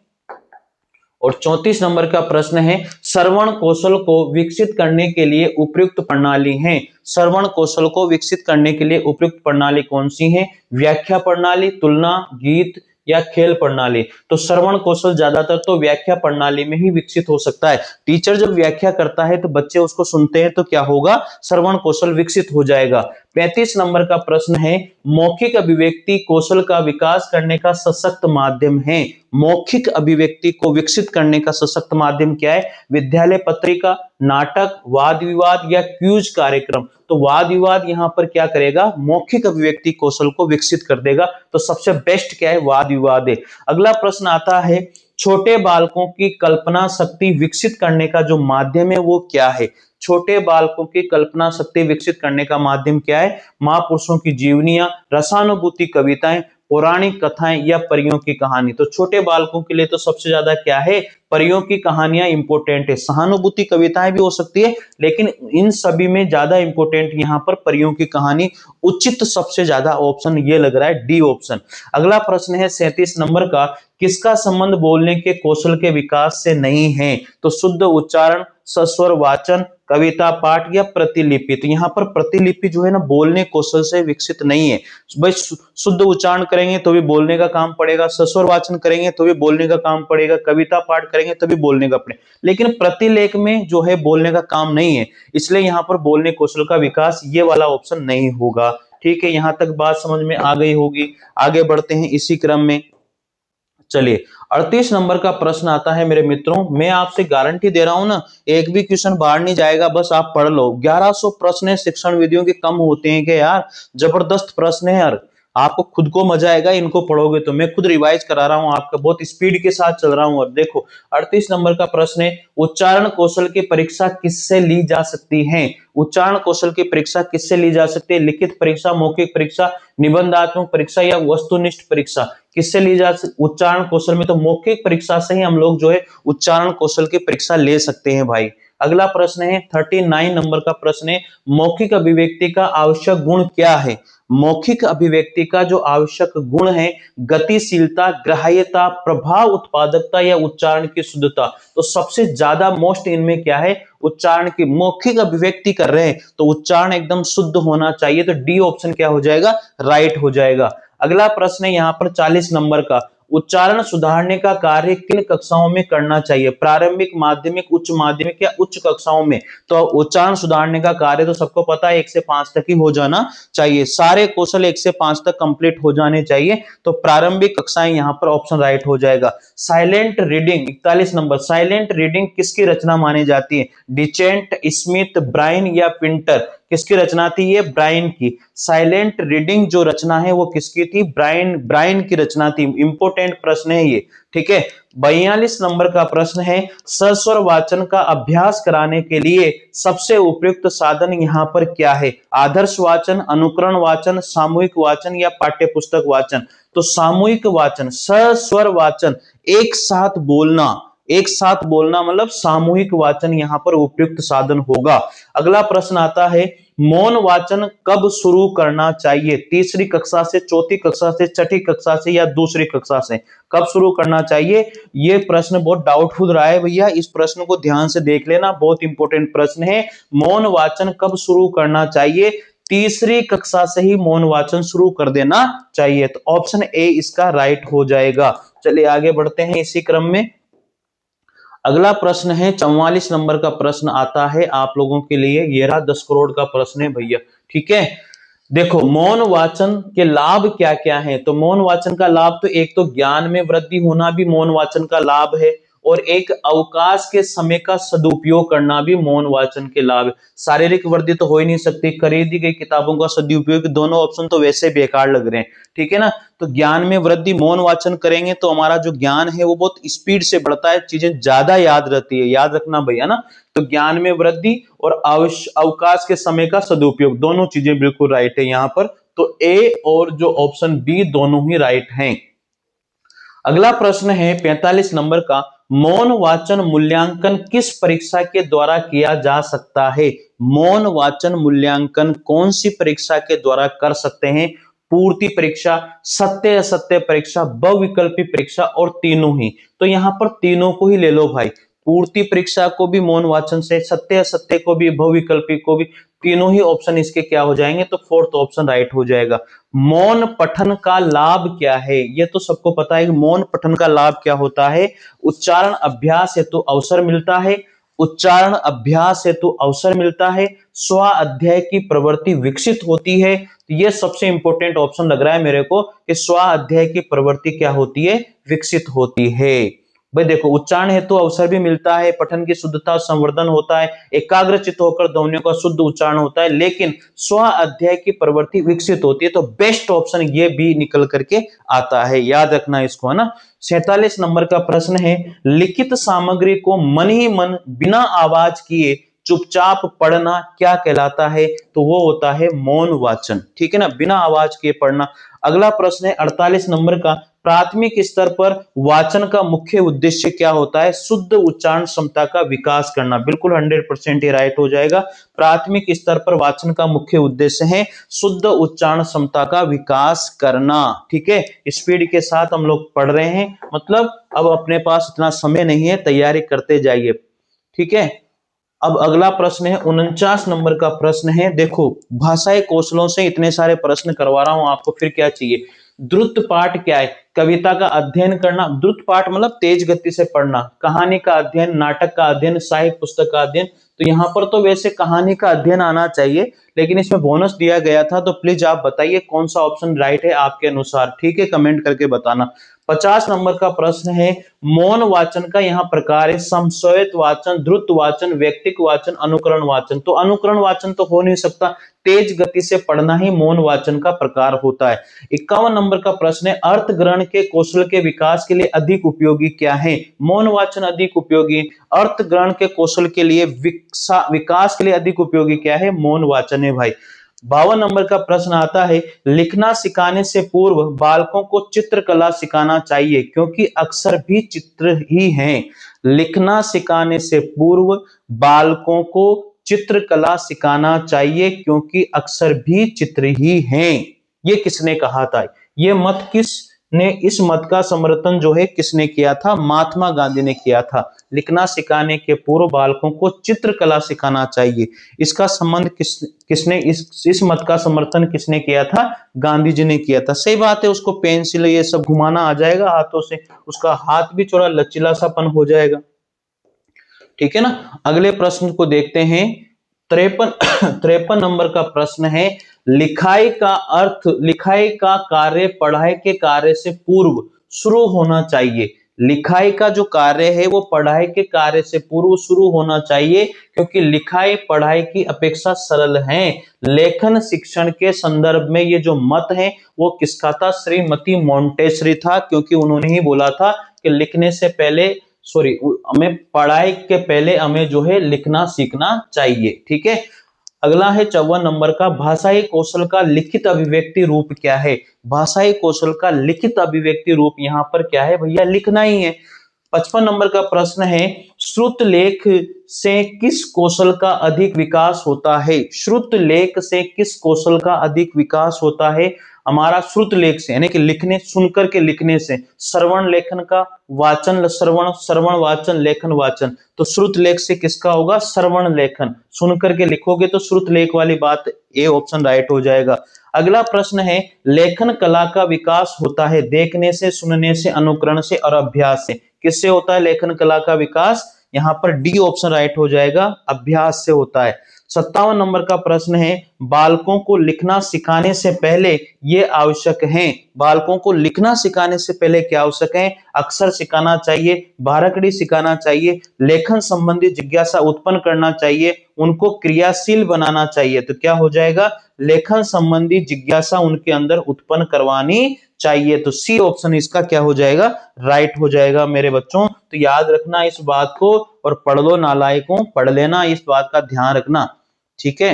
और 34 नंबर का प्रश्न है, श्रवण कौशल को विकसित करने के लिए उपयुक्त प्रणाली है। श्रवण कौशल को विकसित करने के लिए उपयुक्त प्रणाली कौन सी है, व्याख्या प्रणाली, तुलना, गीत या खेल प्रणाली। तो श्रवण कौशल ज्यादातर तो व्याख्या प्रणाली में ही विकसित हो सकता है। टीचर जब व्याख्या करता है तो बच्चे उसको सुनते हैं, तो क्या होगा, श्रवण कौशल विकसित हो जाएगा। 35 नंबर का प्रश्न है, मौखिक अभिव्यक्ति कौशल का विकास करने का सशक्त माध्यम है। मौखिक अभिव्यक्ति को विकसित करने का सशक्त माध्यम क्या है, विद्यालय पत्रिका, नाटक, वाद विवाद या क्यूज कार्यक्रम। तो वाद विवाद यहां पर क्या करेगा, मौखिक अभिव्यक्ति कौशल को विकसित कर देगा। तो सबसे बेस्ट क्या है, वाद विवाद है। अगला प्रश्न आता है, छोटे बालकों की कल्पना शक्ति विकसित करने का जो माध्यम है वो क्या है? छोटे बालकों की कल्पना शक्ति विकसित करने का माध्यम क्या है? महापुरुषों की जीवनियां, रसानुभूति कविताएं, पौराणिक कथाएं या परियों की कहानी। तो छोटे बालकों के लिए तो सबसे ज्यादा क्या है? परियों की कहानियां इंपॉर्टेंट है। सहानुभूति कविताएं भी हो सकती है, लेकिन इन सभी में ज्यादा इंपॉर्टेंट यहाँ पर परियों की कहानी उचित सबसे ज्यादा ऑप्शन ये लग रहा है डी ऑप्शन। अगला प्रश्न है 37 नंबर का, किसका संबंध बोलने के कौशल के विकास से नहीं है? तो शुद्ध उच्चारण, सस्वर वाचन, कविता पाठ या प्रतिलिपि। तो यहाँ पर प्रतिलिपि जो है ना बोलने कौशल से विकसित नहीं है। भाई शुद्ध उच्चारण करेंगे तो भी बोलने का काम पड़ेगा, सस्वर वाचन करेंगे तो भी बोलने का काम पड़ेगा, कविता पाठ करेंगे तभी बोलने का पड़ेगा, लेकिन प्रतिलेख में जो है बोलने का काम नहीं है, इसलिए यहाँ पर बोलने कौशल का विकास ये वाला ऑप्शन नहीं होगा। ठीक है, यहां तक बात समझ में आ गई होगी। आगे बढ़ते हैं इसी क्रम में। चलिए 38 नंबर का प्रश्न आता है मेरे मित्रों, मैं आपसे गारंटी दे रहा हूं ना, एक भी क्वेश्चन बाहर नहीं जाएगा, बस आप पढ़ लो। 1100 प्रश्न है, शिक्षण विधियों के कम होते हैं कि यार? जबरदस्त प्रश्न है यार, आपको खुद को मजा आएगा इनको पढ़ोगे तो। मैं खुद रिवाइज करा रहा हूं आपका, बहुत स्पीड के साथ चल रहा हूं। और देखो 38 नंबर का प्रश्न है, उच्चारण कौशल की परीक्षा किससे ली जा सकती है? उच्चारण कौशल की परीक्षा किससे ली जा सकती है? लिखित परीक्षा, मौखिक परीक्षा, निबंधात्मक परीक्षा या वस्तुनिष्ठ परीक्षा? किससे ली जा सकती उच्चारण कौशल में? तो मौखिक परीक्षा से ही हम लोग जो है उच्चारण कौशल की परीक्षा ले सकते हैं भाई। अगला प्रश्न है 39 नंबर का प्रश्न है, मौखिक अभिव्यक्ति का आवश्यक गुण क्या है? मौखिक अभिव्यक्ति का जो आवश्यक गुण है, गतिशीलता, ग्राह्यता, प्रभाव, उत्पादकता या उच्चारण की शुद्धता। तो सबसे ज्यादा मोस्ट इनमें क्या है? उच्चारण की। मौखिक अभिव्यक्ति कर रहे हैं तो उच्चारण एकदम शुद्ध होना चाहिए, तो डी ऑप्शन क्या हो जाएगा? राइट हो जाएगा। अगला प्रश्न है यहाँ पर 40 नंबर का, उच्चारण सुधारने का कार्य किन कक्षाओं में करना चाहिए? प्रारंभिक, माध्यमिक, उच्च माध्यमिक या उच्च कक्षाओं में? तो उच्चारण सुधारने का कार्य तो सबको पता है 1 से 5 तक ही हो जाना चाहिए, सारे कौशल 1 से 5 तक कंप्लीट हो जाने चाहिए, तो प्रारंभिक कक्षाएं यहाँ पर ऑप्शन राइट हो जाएगा। Silent reading 41 number, silent reading किसकी रचना मानी जाती है? डिचेंट, स्मिथ, ब्राइन या पिंटर? किसकी रचना थी ये? ब्राइन की। साइलेंट रीडिंग जो रचना है वो किसकी थी? ब्राइन की रचना थी। इंपोर्टेंट प्रश्न है ये, ठीक है। 42 नंबर का प्रश्न है, सस्वर वाचन का अभ्यास कराने के लिए सबसे उपयुक्त साधन यहाँ पर क्या है? आदर्श वाचन, अनुकरण वाचन, सामूहिक वाचन या पाठ्य पुस्तक वाचन? तो सामूहिक वाचन, सस्वर वाचन, एक साथ बोलना मतलब सामूहिक वाचन यहाँ पर उपयुक्त साधन होगा। अगला प्रश्न आता है, मौन वाचन कब शुरू करना चाहिए? तीसरी कक्षा से, चौथी कक्षा से, छठी कक्षा से या दूसरी कक्षा से? कब शुरू करना चाहिए? ये प्रश्न बहुत डाउटफुल रहा है भैया, इस प्रश्न को ध्यान से देख लेना, बहुत इंपॉर्टेंट प्रश्न है। मौन वाचन कब शुरू करना चाहिए? तीसरी कक्षा से ही मौन वाचन शुरू कर देना चाहिए, तो ऑप्शन ए इसका राइट हो जाएगा। चलिए आगे बढ़ते हैं इसी क्रम में। अगला प्रश्न है 44 नंबर का प्रश्न आता है आप लोगों के लिए, ये रहा 10 करोड़ का प्रश्न है भैया, ठीक है। देखो मौन वाचन के लाभ क्या क्या हैं? तो मौन वाचन का लाभ तो एक तो ज्ञान में वृद्धि होना भी मौन वाचन का लाभ है, और एक अवकाश के समय का सदुपयोग करना भी मौन वाचन के लाभ है। शारीरिक वृद्धि तो हो ही नहीं सकती, खरीदी गई किताबों का सदुपयोग, दोनों ऑप्शन तो वैसे बेकार लग रहे हैं, ठीक है ना। तो ज्ञान में वृद्धि, मौन वाचन करेंगे तो हमारा जो ज्ञान है वो बहुत स्पीड से बढ़ता है, चीजें ज्यादा याद रहती है, याद रखना भैया ना। तो ज्ञान में वृद्धि और अवकाश के समय का सदुपयोग, दोनों चीजें बिल्कुल राइट है यहाँ पर। तो ए और जो ऑप्शन बी दोनों ही राइट हैं। अगला प्रश्न है 45 नंबर का, मौन वाचन मूल्यांकन किस परीक्षा के द्वारा किया जा सकता है? मौन वाचन मूल्यांकन कौन सी परीक्षा के द्वारा कर सकते हैं? पूर्ति परीक्षा, सत्य असत्य परीक्षा, बहुविकल्पी परीक्षा और तीनों ही? तो यहां पर तीनों को ही ले लो भाई, पूर्ति परीक्षा को भी मौन वाचन से, सत्य असत्य को भी, बहुविकल्पी को भी, तीनों ही ऑप्शन इसके क्या हो जाएंगे? तो फोर्थ ऑप्शन राइट हो जाएगा। मौन पठन का लाभ क्या है? ये तो सबको पता है कि मौन पठन का लाभ क्या होता है। उच्चारण अभ्यास हेतु अवसर मिलता है, उच्चारण अभ्यास हेतु अवसर मिलता है, स्व अध्यय की प्रवृत्ति विकसित होती है। तो ये सबसे इंपॉर्टेंट ऑप्शन लग रहा है मेरे को कि स्व अध्यय की प्रवृत्ति क्या होती है? विकसित होती है। भाई देखो, उच्चारण हेतु अवसर भी मिलता है, पठन की शुद्धता संवर्धन होता है, एकाग्रचित्त होकर ध्वनियों का शुद्ध उच्चारण होता है, लेकिन स्व अध्याय की प्रवृत्ति विकसित होती है। तो बेस्ट ऑप्शन ये भी निकल करके आता है, याद रखना इसको, है ना। 47 नंबर का प्रश्न है, लिखित सामग्री को मन ही मन बिना आवाज किए चुपचाप पढ़ना क्या कहलाता है? तो वो होता है मौन वाचन, ठीक है ना, बिना आवाज किए पढ़ना। अगला प्रश्न है 48 नंबर का, प्राथमिक स्तर पर वाचन का मुख्य उद्देश्य क्या होता है? शुद्ध उच्चारण क्षमता का विकास करना। बिल्कुल 100% ये राइट हो जाएगा। प्राथमिक स्तर पर वाचन का मुख्य उद्देश्य है शुद्ध उच्चारण क्षमता का विकास करना, ठीक है। स्पीड के साथ हम लोग पढ़ रहे हैं, मतलब अब अपने पास इतना समय नहीं है, तैयारी करते जाइए, ठीक है। अब अगला प्रश्न है 49 नंबर का प्रश्न है, देखो भाषाई कौशलों से इतने सारे प्रश्न करवा रहा हूं आपको, फिर क्या चाहिए? द्रुत पाठ क्या है? कविता का अध्ययन करना। द्रुत पाठ मतलब तेज गति से पढ़ना। कहानी का अध्ययन, नाटक का अध्ययन, साहित्य पुस्तक का अध्ययन। तो यहाँ पर तो वैसे कहानी का अध्ययन आना चाहिए, लेकिन इसमें बोनस दिया गया था, तो प्लीज आप बताइए कौन सा ऑप्शन राइट है आपके अनुसार, ठीक है, कमेंट करके बताना। 50 नंबर का प्रश्न है, मौन वाचन का यहाँ प्रकार है समस्वयित वाचन, द्रुत वाचन, व्यक्तिक वाचन, अनुकरण वाचन। तो अनुकरण वाचन तो हो नहीं सकता, तेज गति से पढ़ना ही मौन वाचन का प्रकार होता है। 51 नंबर का प्रश्न है, अर्थ ग्रहण के कौशल के विकास के लिए अधिक उपयोगी क्या है? मौन वाचन अधिक उपयोगी, अर्थ ग्रहण के कौशल के लिए विकास के लिए अधिक उपयोगी क्या है? मौन वाचन है भाई। 52 नंबर का प्रश्न आता है, लिखना सिखाने से पूर्व बालकों को चित्रकला सिखाना चाहिए क्योंकि अक्षर भी चित्र ही हैं। लिखना सिखाने से पूर्व बालकों को चित्रकला सिखाना चाहिए क्योंकि अक्षर भी चित्र ही हैं। ये किसने कहा था? ये मत किसने, इस मत का समर्थन जो है किसने किया था? महात्मा गांधी ने किया था। लिखना सिखाने के पूर्व बालकों को चित्रकला सिखाना चाहिए, इसका संबंध किसने इस मत का समर्थन किसने किया था? गांधी जी ने किया था। सही बात है, उसको पेंसिल ये सब घुमाना आ जाएगा हाथों से, उसका हाथ भी थोड़ा लचीला सापन हो जाएगा, ठीक है ना। अगले प्रश्न को देखते हैं, 53 नंबर का प्रश्न है, लिखाई का अर्थ, लिखाई का कार्य पढ़ाई के कार्य से पूर्व शुरू होना चाहिए। लिखाई का जो कार्य है वो पढ़ाई के कार्य से पूर्व शुरू होना चाहिए क्योंकि लिखाई पढ़ाई की अपेक्षा सरल है। लेखन शिक्षण के संदर्भ में ये जो मत है वो किसका था? श्रीमती मोंटेसरी था, क्योंकि उन्होंने ही बोला था कि लिखने से पहले, सॉरी, हमें पढ़ाई के पहले हमें जो है लिखना सीखना चाहिए, ठीक है। अगला है 54 नंबर का, भाषाई कौशल का लिखित अभिव्यक्ति रूप क्या है? भाषाई कौशल का लिखित अभिव्यक्ति रूप यहाँ पर क्या है भैया? लिखना ही है। 55 नंबर का प्रश्न है, श्रुत लेख से किस कौशल का अधिक विकास होता है? श्रुत लेख से किस कौशल का अधिक विकास होता है? हमारा श्रुत लेख से, यानी कि लिखने, सुनकर के लिखने से। श्रवण लेखन का, वाचन श्रवण, श्रवण वाचन, लेखन वाचन। तो श्रुत लेख से किसका होगा? श्रवण लेखन। सुनकर के लिखोगे तो श्रुत लेख वाली बात, ए ऑप्शन राइट हो जाएगा। अगला प्रश्न है, लेखन कला का विकास होता है देखने से, सुनने से, अनुकरण से और अभ्यास से। किससे होता है लेखन कला का विकास? यहाँ पर डी ऑप्शन राइट हो जाएगा, अभ्यास से होता है। 57 नंबर का प्रश्न है, बालकों को लिखना सिखाने से पहले ये आवश्यक है। बालकों को लिखना सिखाने से पहले क्या आवश्यक है? अक्षर सिखाना चाहिए, बारकड़ी सिखाना चाहिए, लेखन संबंधी जिज्ञासा उत्पन्न करना चाहिए, उनको क्रियाशील बनाना चाहिए। तो क्या हो जाएगा? लेखन संबंधी जिज्ञासा उनके अंदर उत्पन्न करवानी चाहिए। तो सी ऑप्शन इसका क्या हो जाएगा? राइट हो जाएगा मेरे बच्चों। तो याद रखना इस बात को, और पढ़ लो नालायकों, पढ़ लेना, इस बात का ध्यान रखना, ठीक है।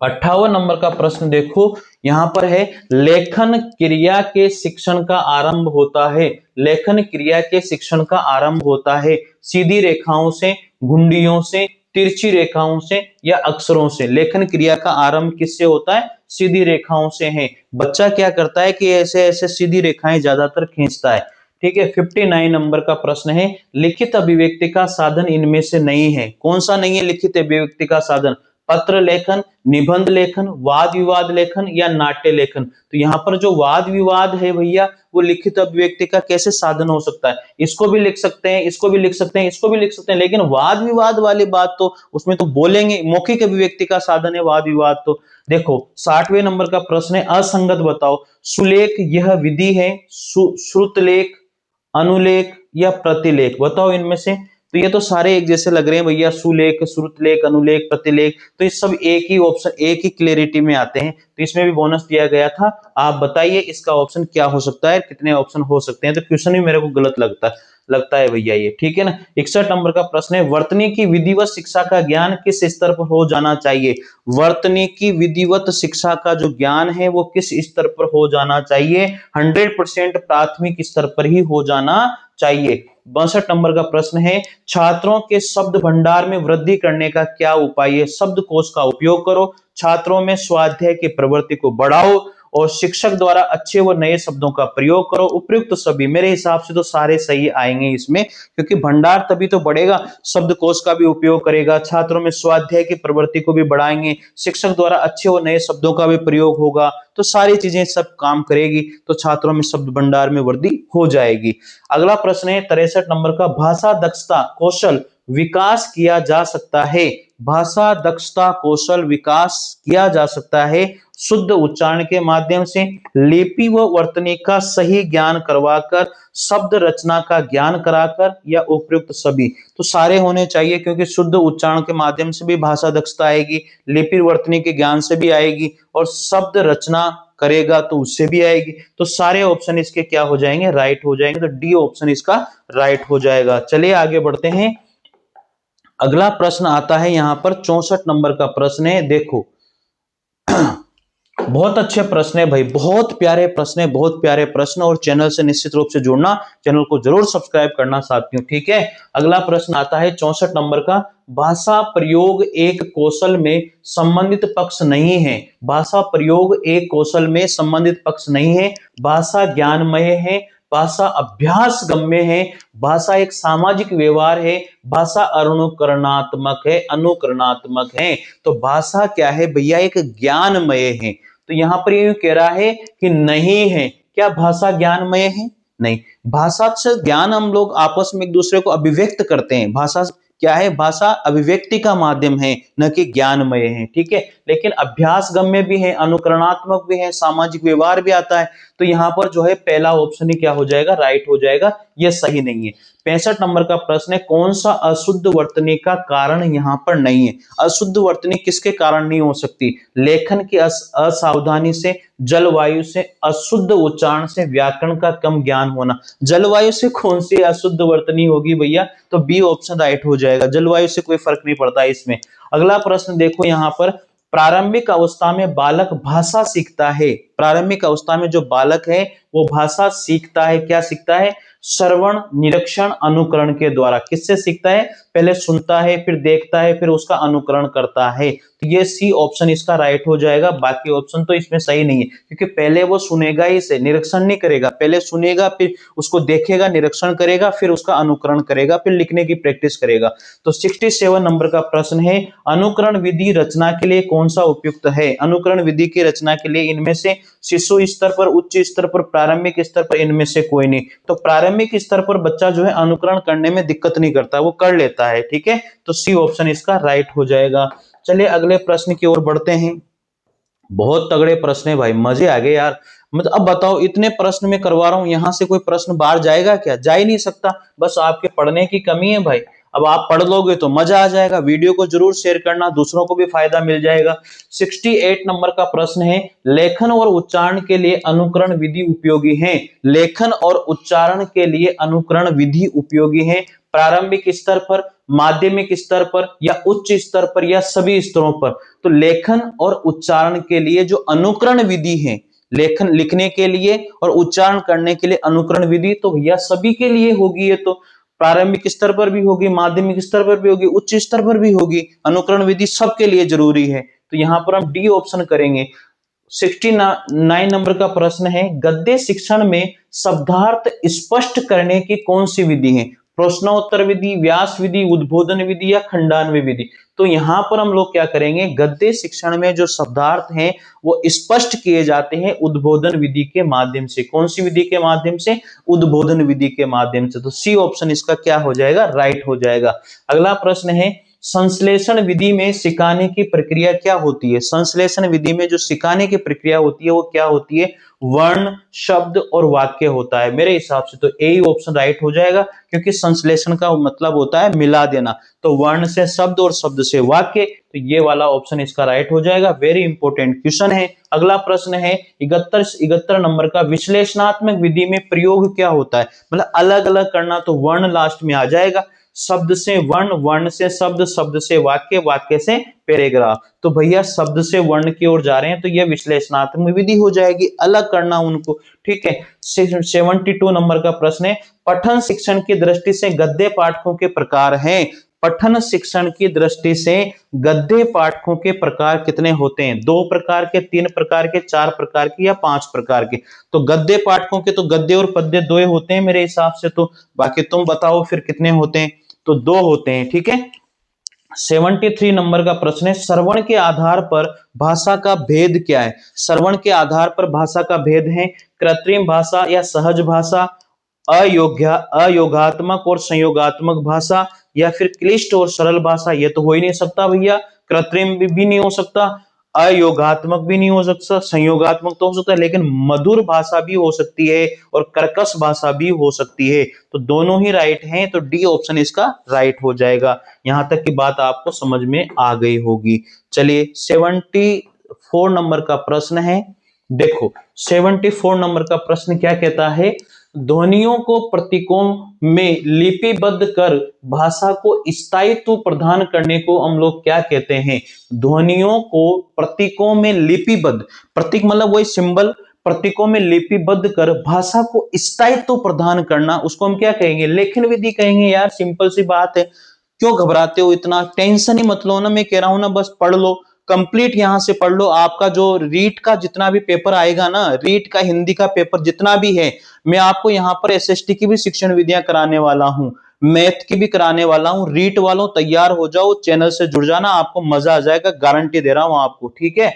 58 नंबर का प्रश्न देखो, यहां पर है, लेखन क्रिया के शिक्षण का आरंभ होता है। लेखन क्रिया के शिक्षण का आरंभ होता है सीधी रेखाओं से, घुंडियों से, तिरछी रेखाओं से या अक्षरों से। लेखन क्रिया का आरंभ किससे होता है? सीधी रेखाओं से है। बच्चा क्या करता है कि ऐसे ऐसे सीधी रेखाएं ज्यादातर खींचता है, ठीक है। 59 नंबर का प्रश्न है, लिखित अभिव्यक्ति का साधन इनमें से नहीं है। कौन सा नहीं है लिखित अभिव्यक्ति का साधन? पत्र लेखन, निबंध लेखन, वाद विवाद लेखन या नाट्य लेखन। तो यहाँ पर जो वाद विवाद है भैया, वो लिखित अभिव्यक्ति का कैसे साधन हो सकता है? इसको भी लिख सकते हैं, इसको भी लिख सकते हैं, इसको भी लिख सकते हैं, लेकिन वाद विवाद वाली बात तो उसमें तो बोलेंगे, मौखिक अभिव्यक्ति का साधन है वाद विवाद। तो देखो 60वें नंबर का प्रश्न है, असंगत बताओ। सुलेख यह विधि है, श्रुतलेख, अनुलेख या प्रतिलेख, बताओ इनमें से। तो ये तो सारे एक जैसे लग रहे हैं भैया, सुलेख, श्रुतलेख, अनुलेख, प्रतिलेख, तो ये सब एक ही ऑप्शन, एक ही क्लैरिटी में आते हैं, तो इसमें भी बोनस दिया गया था। आप बताइए इसका ऑप्शन क्या हो सकता है, कितने ऑप्शन हो सकते हैं। तो क्वेश्चन भी मेरे को गलत लगता है भैया ये, ठीक है ना। 61 नंबर का प्रश्न है, वर्तनी की विधिवत शिक्षा का ज्ञान किस स्तर पर हो जाना चाहिए। वर्तनी की विधिवत शिक्षा का जो ज्ञान है वो किस स्तर पर हो जाना चाहिए। 100% प्राथमिक स्तर पर ही हो जाना चाहिए। 62 नंबर का प्रश्न है, छात्रों के शब्द भंडार में वृद्धि करने का क्या उपाय है। शब्दकोश का उपयोग करो, छात्रों में स्वाध्याय की प्रवृत्ति को बढ़ाओ और शिक्षक द्वारा अच्छे व नए शब्दों का प्रयोग करो। उपयुक्त सभी, मेरे हिसाब से तो सारे सही आएंगे इसमें, क्योंकि भंडार तभी तो बढ़ेगा, शब्दकोश का भी उपयोग करेगा, छात्रों में स्वाध्याय की प्रवृत्ति को भी बढ़ाएंगे, शिक्षक द्वारा अच्छे व नए शब्दों का भी प्रयोग होगा, तो सारी चीजें सब काम करेगी, तो छात्रों में शब्द भंडार में वृद्धि हो जाएगी। अगला प्रश्न है 63 नंबर का, भाषा दक्षता कौशल विकास किया जा सकता है। भाषा दक्षता कौशल विकास किया जा सकता है शुद्ध उच्चारण के माध्यम से, लिपि व वर्तनी का सही ज्ञान करवाकर, शब्द रचना का ज्ञान कराकर, या उपयुक्त सभी। तो सारे होने चाहिए, क्योंकि शुद्ध उच्चारण के माध्यम से भी भाषा दक्षता आएगी, लिपि वर्तनी के ज्ञान से भी आएगी, और शब्द रचना करेगा तो उससे भी आएगी। तो सारे ऑप्शन इसके क्या हो जाएंगे, राइट हो जाएंगे। तो डी ऑप्शन इसका राइट हो जाएगा। चलिए आगे बढ़ते हैं। अगला प्रश्न आता है यहां पर 64 नंबर का प्रश्न है, देखो बहुत अच्छे प्रश्न है भाई, बहुत प्यारे प्रश्न है, बहुत प्यारे प्रश्न, और चैनल से निश्चित रूप से जुड़ना, चैनल को जरूर सब्सक्राइब करना साथियों, ठीक है। अगला प्रश्न आता है 64 नंबर का, भाषा प्रयोग एक कौशल में संबंधित पक्ष नहीं है। भाषा प्रयोग एक कौशल में संबंधित पक्ष नहीं है, भाषा ज्ञानमय है, भाषा अभ्यास गम्य है, भाषा एक सामाजिक व्यवहार है, भाषा अनुकरणात्मक है, अनुकरणात्मक है। तो भाषा क्या है भैया, एक ज्ञानमय है। तो यहां पर ये कह रहा है कि नहीं है। क्या भाषा ज्ञानमय है? नहीं। भाषा से ज्ञान हम लोग आपस में एक दूसरे को अभिव्यक्त करते हैं। भाषा क्या है, भाषा अभिव्यक्ति का माध्यम है, न कि ज्ञानमय है, ठीक है। लेकिन अभ्यास गम्य भी है, अनुकरणात्मक भी है, सामाजिक व्यवहार भी आता है। तो यहां पर जो है पहला ऑप्शन ही क्या हो जाएगा, राइट हो जाएगा, ये सही नहीं है। 65 नंबर का प्रश्न है, कौन सा अशुद्ध वर्तनी का कारण यहां पर नहीं है। अशुद्ध वर्तनी किसके कारण नहीं हो सकती, लेखन की असावधानी से, जलवायु से, अशुद्ध उच्चारण से, व्याकरण का कम ज्ञान होना। जलवायु से कौन सी अशुद्ध वर्तनी होगी भैया, तो बी ऑप्शन राइट हो जाएगा, जलवायु से कोई फर्क नहीं पड़ता इसमें। अगला प्रश्न देखो यहां पर, प्रारंभिक अवस्था में बालक भाषा सीखता है। प्रारंभिक अवस्था में जो बालक है वो भाषा सीखता है, क्या सीखता है, श्रवण, निरीक्षण, अनुकरण के द्वारा। किससे सीखता है, पहले सुनता है, फिर देखता है, फिर उसका अनुकरण करता है। तो ये सी ऑप्शन इसका राइट हो जाएगा। बाकी ऑप्शन तो इसमें सही नहीं है, क्योंकि पहले वो सुनेगा ही से, निरीक्षण नहीं करेगा। पहले सुनेगा, फिर उसको देखेगा, निरीक्षण करेगा, फिर उसका अनुकरण करेगा, फिर लिखने की प्रैक्टिस करेगा। तो 67 नंबर का प्रश्न है, अनुकरण विधि रचना के लिए कौन सा उपयुक्त है। अनुकरण विधि की रचना के लिए इनमें से शिशु स्तर पर, उच्च स्तर पर, प्रारंभिक स्तर पर, इनमें से कोई नहीं। तो प्रारंभिक स्तर पर बच्चा जो है अनुकरण करने में दिक्कत नहीं करता, वो कर लेता है, ठीक है। तो सी ऑप्शन इसका राइट हो जाएगा। चलिए अगले प्रश्न की ओर बढ़ते हैं। बहुत तगड़े प्रश्न है भाई, मजे आ गए यार। मतलब अब बताओ, इतने प्रश्न में करवा रहा हूं, यहां से कोई प्रश्न बाहर जाएगा क्या, जा ही नहीं सकता। बस आपके पढ़ने की कमी है भाई। अब आप पढ़ लोगे तो मजा आ जाएगा। वीडियो को जरूर शेयर करना, दूसरों को भी फायदा मिल जाएगा। 68 नंबर का प्रश्न है, लेखन और उच्चारण के लिए अनुकरण विधि उपयोगी है। लेखन और उच्चारण के लिए अनुकरण विधि उपयोगी है, प्रारंभिक स्तर पर, माध्यमिक स्तर पर, या उच्च स्तर पर, या सभी स्तरों पर। तो लेखन और उच्चारण के लिए जो अनुकरण विधि है, लेखन लिखने के लिए और उच्चारण करने के लिए अनुकरण विधि, तो भैया सभी के लिए होगी। ये तो प्रारंभिक स्तर पर भी होगी, माध्यमिक स्तर पर भी होगी, उच्च स्तर पर भी होगी। अनुकरण विधि सबके लिए जरूरी है। तो यहां पर हम डी ऑप्शन करेंगे। 69 नंबर का प्रश्न है, गद्य शिक्षण में शब्दार्थ स्पष्ट करने की कौन सी विधि है। प्रश्नोत्तर विधि, व्यास विधि, उद्बोधन विधि, या खंडान्वय विधि। तो यहां पर हम लोग क्या करेंगे, गद्य शिक्षण में जो शब्दार्थ हैं वो स्पष्ट किए जाते हैं उद्बोधन विधि के माध्यम से। कौन सी विधि के माध्यम से, उद्बोधन विधि के माध्यम से। तो सी ऑप्शन इसका क्या हो जाएगा, राइट हो जाएगा। अगला प्रश्न है, संश्लेषण विधि में सिखाने की प्रक्रिया क्या होती है। संश्लेषण विधि में जो सिखाने की प्रक्रिया होती है वो क्या होती है, वर्ण, शब्द और वाक्य होता है। मेरे हिसाब से तो यही ऑप्शन राइट हो जाएगा, क्योंकि संश्लेषण का मतलब होता है मिला देना। तो वर्ण से शब्द और शब्द से वाक्य, तो ये वाला ऑप्शन इसका राइट हो जाएगा। वेरी इंपॉर्टेंट क्वेश्चन है। अगला प्रश्न है 71 नंबर का, विश्लेषणात्मक विधि में प्रयोग क्या होता है? मतलब अलग अलग करना, तो वर्ण लास्ट में आ जाएगा। शब्द से वर्ण, वर्ण से शब्द, शब्द से वाक्य, वाक्य से पैराग्राफ। तो भैया शब्द से वर्ण की ओर जा रहे हैं, तो यह विश्लेषणात्मक विधि हो जाएगी, अलग करना उनको। ठीक है। 72 नंबर का प्रश्न है, पठन शिक्षण की दृष्टि से गद्य पाठकों के प्रकार हैं। पठन शिक्षण की दृष्टि से गद्य पाठकों के प्रकार कितने होते हैं? 2 प्रकार के, 3 प्रकार के, 4 प्रकार के या 5 प्रकार के? तो गद्य पाठकों के तो गद्य और पद्य 2 होते हैं मेरे हिसाब से। तो बाकी तुम बताओ फिर कितने होते हैं? तो 2 होते हैं। ठीक है। 73 नंबर का प्रश्न है, श्रवण के आधार पर भाषा का भेद क्या है? श्रवण के आधार पर भाषा का भेद है कृत्रिम भाषा या सहज भाषा, अयोगात्मक और संयोगात्मक भाषा, या फिर क्लिष्ट और सरल भाषा। ये तो हो ही नहीं सकता भैया, कृत्रिम भी नहीं हो सकता, अयोगात्मक भी नहीं हो सकता, संयोगात्मक तो हो सकता है, लेकिन मधुर भाषा भी हो सकती है और कर्कश भाषा भी हो सकती है। तो दोनों ही राइट हैं, तो डी ऑप्शन इसका राइट हो जाएगा। यहां तक की बात आपको समझ में आ गई होगी। चलिए 74 नंबर का प्रश्न है। देखो 74 नंबर का प्रश्न क्या कहता है, ध्वनियों को प्रतीकों में लिपिबद्ध कर भाषा को स्थायित्व प्रदान करने को हम लोग क्या कहते हैं? ध्वनियों को प्रतीकों में लिपिबद्ध, प्रतीक मतलब वही सिंबल, प्रतीकों में लिपिबद्ध कर भाषा को स्थायित्व प्रदान करना, उसको हम क्या कहेंगे? लेखन विधि कहेंगे। यार सिंपल सी बात है, क्यों घबराते हो? इतना टेंशन ही मत लो ना, मैं कह रहा हूं ना, बस पढ़ लो कंप्लीट, यहां से पढ़ लो। आपका जो रीट का जितना भी पेपर आएगा ना, रीट का हिंदी का पेपर जितना भी है, मैं आपको यहाँ पर एसएसटी की भी शिक्षण विधियां कराने वाला हूँ, मैथ की भी कराने वाला हूँ। रीट वालों तैयार हो जाओ, चैनल से जुड़ जाना, आपको मजा आ जाएगा, गारंटी दे रहा हूं आपको। ठीक है।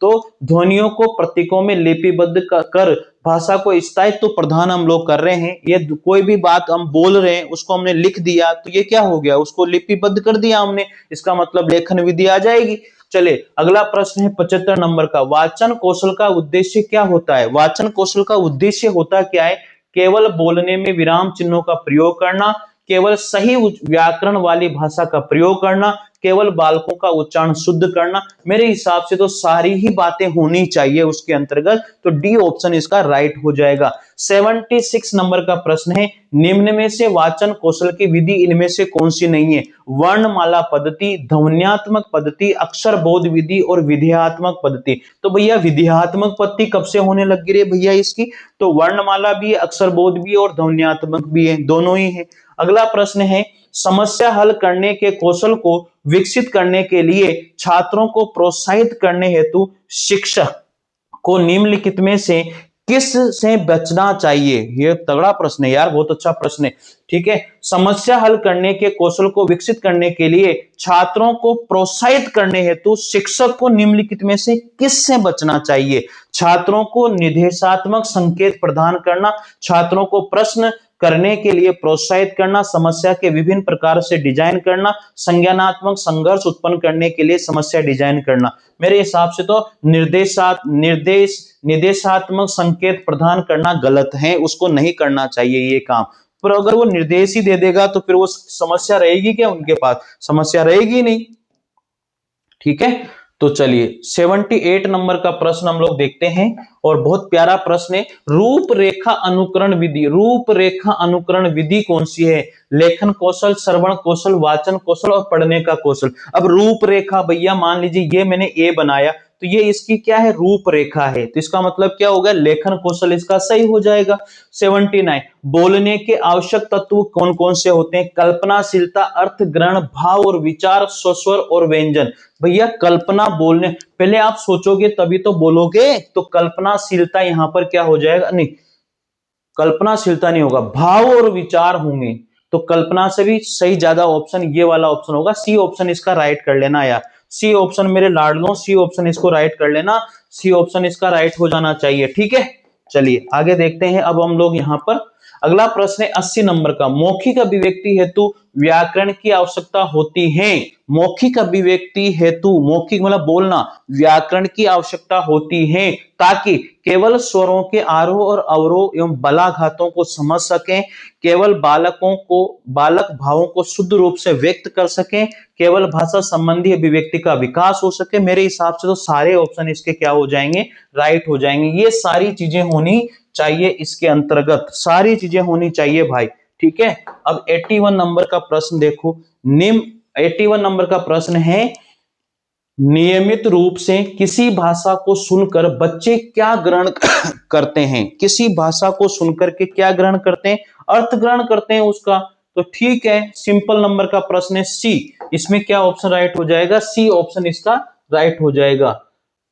तो ध्वनियों को प्रतीकों में लिपिबद्ध कर भाषा को स्थायित्व प्रदान हम लोग कर रहे हैं। ये कोई भी बात हम बोल रहे हैं उसको हमने लिख दिया, तो ये क्या हो गया? उसको लिपिबद्ध कर दिया हमने, इसका मतलब लेखन विधि आ जाएगी। चले अगला प्रश्न है 75 नंबर का, वाचन कौशल का उद्देश्य क्या होता है? वाचन कौशल का उद्देश्य होता क्या है? केवल बोलने में विराम चिन्हों का प्रयोग करना, केवल सही व्याकरण वाली भाषा का प्रयोग करना, केवल बालकों का उच्चारण शुद्ध करना। मेरे हिसाब से तो सारी ही बातें होनी चाहिए उसके अंतर्गत, तो डी ऑप्शन इसका राइट हो जाएगा। 76 नंबर का प्रश्न है, निम्न में से वाचन कौशल की विधि इनमें से कौन सी नहीं है? वर्णमाला पद्धति, ध्वन्यात्मक पद्धति, अक्षर बोध विधि और विधियात्मक पद्धति। तो भैया विधियात्मक पद्धति कब से होने लग गई रे भैया इसकी? तो वर्णमाला भी, अक्षर बोध भी और ध्वन्यात्मक भी है, दोनों ही है। अगला प्रश्न है, समस्या हल करने के कौशल को विकसित करने के लिए छात्रों को प्रोत्साहित करने हेतु शिक्षक को निम्नलिखित में से किस से बचना चाहिए? ये तगड़ा प्रश्न है यार, बहुत अच्छा प्रश्न है। ठीक है। समस्या हल करने के कौशल को विकसित करने के लिए छात्रों को प्रोत्साहित करने हेतु शिक्षक को निम्नलिखित में से किस से बचना चाहिए? छात्रों को निर्देशात्मक संकेत प्रदान करना, छात्रों को प्रश्न करने के लिए प्रोत्साहित करना, समस्या के विभिन्न प्रकार से डिजाइन करना, संज्ञानात्मक संघर्ष उत्पन्न करने के लिए समस्या डिजाइन करना। मेरे हिसाब से तो निर्देशात्मक संकेत प्रदान करना गलत है, उसको नहीं करना चाहिए ये काम। पर अगर वो निर्देश ही दे देगा तो फिर वो समस्या रहेगी क्या? उनके पास समस्या रहेगी नहीं। ठीक है। तो चलिए 78 नंबर का प्रश्न हम लोग देखते हैं, और बहुत प्यारा प्रश्न है, रूपरेखा अनुकरण विधि। रूपरेखा अनुकरण विधि कौन सी है? लेखन कौशल, श्रवण कौशल, वाचन कौशल और पढ़ने का कौशल। अब रूपरेखा भैया मान लीजिए ये मैंने ए बनाया, तो ये इसकी क्या है? रूपरेखा है, तो इसका मतलब क्या होगा? लेखन कौशल इसका सही हो जाएगा। 79, बोलने के आवश्यक तत्व कौन कौन से होते हैं? कल्पनाशीलता, अर्थ ग्रहण, भाव और विचार, स्वस्वर और व्यंजन। भैया कल्पना बोलने, पहले आप सोचोगे तभी तो बोलोगे, तो कल्पनाशीलता यहां पर क्या हो जाएगा? नहीं, कल्पनाशीलता नहीं होगा, भाव और विचार होंगे। तो कल्पना से भी सही ज्यादा ऑप्शन ये वाला ऑप्शन होगा, सी ऑप्शन इसका राइट कर लेना यार। सी ऑप्शन मेरे लाडलों, सी ऑप्शन इसको राइट कर लेना, सी ऑप्शन इसका राइट हो जाना चाहिए। ठीक है। चलिए आगे देखते हैं अब हम लोग यहां पर। अगला प्रश्न है 80 नंबर का, मौखिक अभिव्यक्ति हेतु व्याकरण की आवश्यकता होती है। मौखिक अभिव्यक्ति हेतु, मौखिक मतलब बोलना, व्याकरण की आवश्यकता होती है ताकि केवल स्वरों के आरोह और अवरोह एवं बलाघातों को समझ सकें, केवल बालक भावों को शुद्ध रूप से व्यक्त कर सकें, केवल भाषा संबंधी अभिव्यक्ति का विकास हो सके। मेरे हिसाब से तो सारे ऑप्शन इसके क्या हो जाएंगे, राइट हो जाएंगे। ये सारी चीजें होनी चाहिए, इसके अंतर्गत सारी चीजें होनी चाहिए भाई। ठीक है, अब 81 नंबर का प्रश्न देखो। निम्न 81 नंबर का प्रश्न है, नियमित रूप से किसी भाषा को सुनकर बच्चे क्या ग्रहण करते हैं? किसी भाषा को सुनकर के क्या ग्रहण करते हैं? अर्थ ग्रहण करते हैं उसका। तो ठीक है, सिंपल नंबर का प्रश्न है सी। इसमें क्या ऑप्शन राइट हो जाएगा? सी ऑप्शन इसका राइट हो जाएगा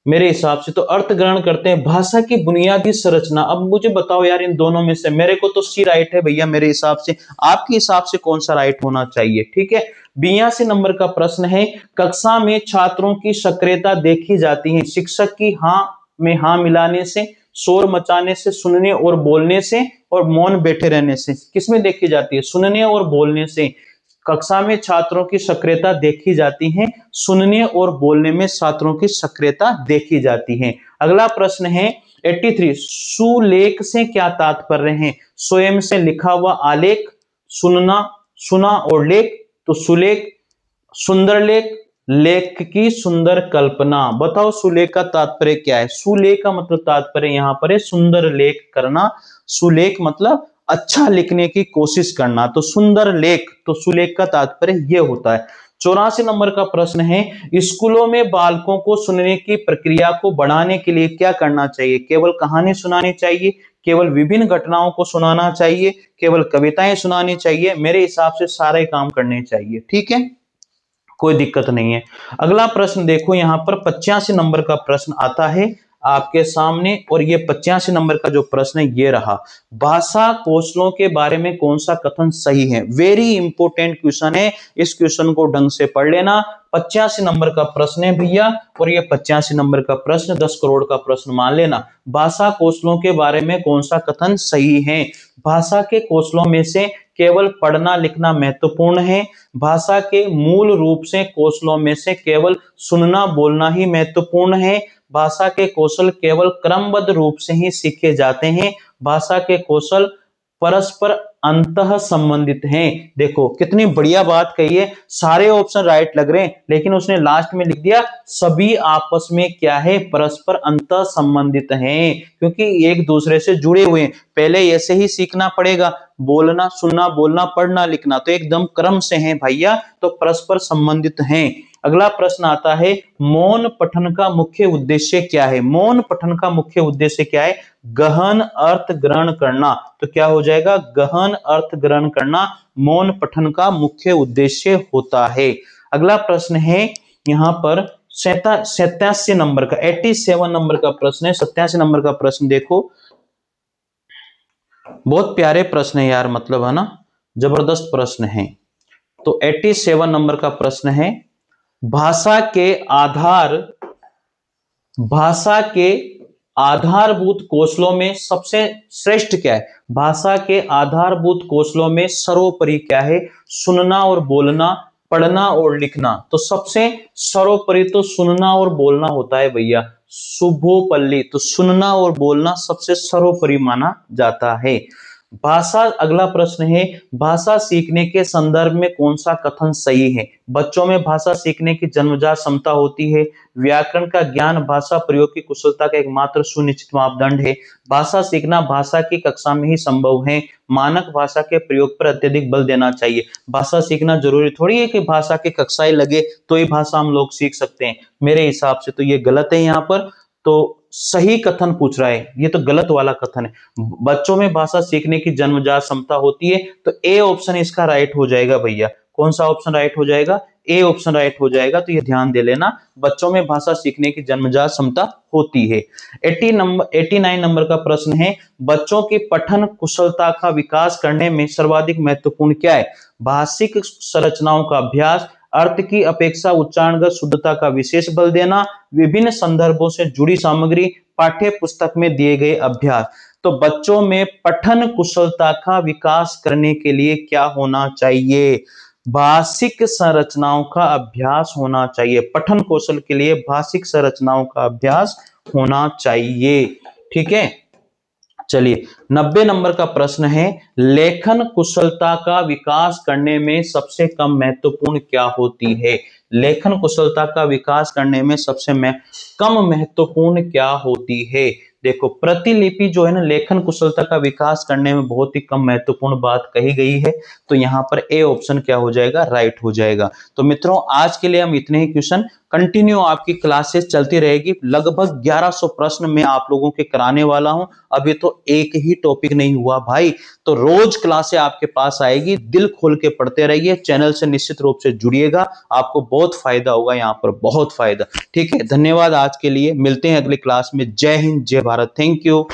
मेरे हिसाब से। तो अर्थ ग्रहण करते हैं। भाषा की बुनियादी संरचना, अब मुझे बताओ यार इन दोनों में से, मेरे को तो सी राइट है भैया मेरे हिसाब से, आपके हिसाब से कौन सा राइट होना चाहिए? ठीक है, 82 नंबर का प्रश्न है, कक्षा में छात्रों की सक्रियता देखी जाती है शिक्षक की हाँ में हाँ मिलाने से, शोर मचाने से, सुनने और बोलने से, और मौन बैठे रहने से। किसमें देखी जाती है? सुनने और बोलने से। कक्षा में छात्रों की सक्रियता देखी जाती है, सुनने और बोलने में छात्रों की सक्रियता देखी जाती है। अगला प्रश्न है 83, सुलेख से क्या तात्पर्य है? स्वयं से लिखा हुआ आलेख, सुनना, सुना और लेख। तो सुलेख, सुंदर लेख, लेख की सुंदर कल्पना। बताओ सुलेख का तात्पर्य क्या है? सुलेख का मतलब तात्पर्य यहां पर है सुंदर लेख करना। सुलेख मतलब अच्छा लिखने की कोशिश करना। तो सुंदर लेख, तो सुलेख का तात्पर्य यह होता है। 84 नंबर का प्रश्न है, स्कूलों में बालकों को सुनने की प्रक्रिया को बढ़ाने के लिए क्या करना चाहिए? केवल कहानी सुनानी चाहिए, केवल विभिन्न घटनाओं को सुनाना चाहिए, केवल कविताएं सुनानी चाहिए? मेरे हिसाब से सारे काम करने चाहिए। ठीक है, कोई दिक्कत नहीं है। अगला प्रश्न देखो, यहां पर 85 नंबर का प्रश्न आता है आपके सामने, और ये 85 नंबर का जो प्रश्न है ये रहा, भाषा कौशलों के बारे में कौन सा कथन सही है? वेरी इंपॉर्टेंट क्वेश्चन है, इस क्वेश्चन को ढंग से पढ़ लेना। 85 नंबर का प्रश्न है भैया, और ये 85 नंबर का प्रश्न 10 करोड़ का प्रश्न मान लेना। भाषा कौशलों के बारे में कौन सा कथन सही है? भाषा के कौशलों में से केवल पढ़ना लिखना महत्वपूर्ण है। भाषा के मूल रूप से कौशलों में से केवल सुनना बोलना ही महत्वपूर्ण है। भाषा के कौशल केवल क्रमबद्ध रूप से ही सीखे जाते हैं। भाषा के कौशल परस्पर अंतः संबंधित हैं। देखो कितनी बढ़िया बात कही है, सारे ऑप्शन राइट लग रहे हैं, लेकिन उसने लास्ट में लिख दिया सभी आपस में क्या है? परस्पर अंतः संबंधित हैं, क्योंकि एक दूसरे से जुड़े हुए हैं। पहले ऐसे ही सीखना पड़ेगा, बोलना, सुनना, बोलना, पढ़ना, लिखना तो एकदम क्रम से हैं भैया, तो परस्पर संबंधित हैं। अगला प्रश्न आता है, मौन पठन का मुख्य उद्देश्य क्या है? मौन पठन का मुख्य उद्देश्य क्या है? गहन अर्थ ग्रहण करना। तो क्या हो जाएगा? गहन अर्थ ग्रहण करना मौन पठन का मुख्य उद्देश्य होता है। अगला प्रश्न है यहां पर 87 नंबर का, 87 नंबर का प्रश्न है। 87 नंबर का प्रश्न देखो, बहुत प्यारे प्रश्न है यार, मतलब है ना, जबरदस्त प्रश्न है। तो 87 नंबर का प्रश्न है, भाषा के आधार, भाषा के आधारभूत कौशलों में सबसे श्रेष्ठ क्या है? भाषा के आधारभूत कौशलों में सर्वोपरि क्या है? सुनना और बोलना, पढ़ना और लिखना। तो सबसे सर्वोपरि तो सुनना और बोलना होता है भैया, शुभोपल्ली। तो सुनना और बोलना सबसे सर्वोपरि माना जाता है। भाषा, अगला प्रश्न है, भाषा सीखने के संदर्भ में कौन सा कथन सही है? बच्चों में भाषा सीखने की जन्मजात क्षमता होती है। व्याकरण का ज्ञान भाषा प्रयोग की कुशलता का एकमात्र सुनिश्चित मापदंड है। भाषा सीखना भाषा की कक्षा में ही संभव है। मानक भाषा के प्रयोग पर अत्यधिक बल देना चाहिए। भाषा सीखना जरूरी थोड़ी है कि भाषा की कक्षाएं लगे तो ही भाषा हम लोग सीख सकते हैं। मेरे हिसाब से तो ये गलत है यहाँ पर। तो सही कथन पूछ रहा है, ये तो गलत वाला कथन है। बच्चों में भाषा सीखने की जन्मजात क्षमता होती है, तो ए ऑप्शन इसका राइट हो जाएगा भैया। कौन सा ऑप्शन राइट हो जाएगा? ए ऑप्शन राइट हो जाएगा। तो ये ध्यान दे लेना, बच्चों में भाषा सीखने की जन्मजात क्षमता होती है। 89 नंबर का प्रश्न है, बच्चों की पठन कुशलता का विकास करने में सर्वाधिक महत्वपूर्ण क्या है? भाषिक संरचनाओं का अभ्यास, अर्थ की अपेक्षा उच्चारणगत शुद्धता का विशेष बल देना, विभिन्न संदर्भों से जुड़ी सामग्री, पाठ्य पुस्तक में दिए गए अभ्यास। तो बच्चों में पठन कुशलता का विकास करने के लिए क्या होना चाहिए? भाषिक संरचनाओं का अभ्यास होना चाहिए। पठन कौशल के लिए भाषिक संरचनाओं का अभ्यास होना चाहिए। ठीक है, चलिए 90 नंबर का प्रश्न है, लेखन कुशलता का विकास करने में सबसे कम महत्वपूर्ण क्या होती है? लेखन कुशलता का विकास करने में सबसे कम महत्वपूर्ण क्या होती है? देखो, प्रतिलिपि जो है ना, लेखन कुशलता का विकास करने में बहुत ही कम महत्वपूर्ण बात कही गई है, तो यहां पर ए ऑप्शन क्या हो जाएगा? राइट हो जाएगा। तो मित्रों, आज के लिए हम इतने ही क्वेश्चन, कंटिन्यू आपकी क्लासेस चलती रहेगी। लगभग 1100 प्रश्न मैं आप लोगों के कराने वाला हूं। अभी तो एक ही टॉपिक नहीं हुआ भाई, तो रोज क्लासें आपके पास आएगी। दिल खोल के पढ़ते रहिए, चैनल से निश्चित रूप से जुड़िएगा, आपको बहुत फायदा होगा, यहां पर बहुत फायदा। ठीक है, धन्यवाद आज के लिए, मिलते हैं अगली क्लास में। जय हिंद, जय भारत, थैंक यू।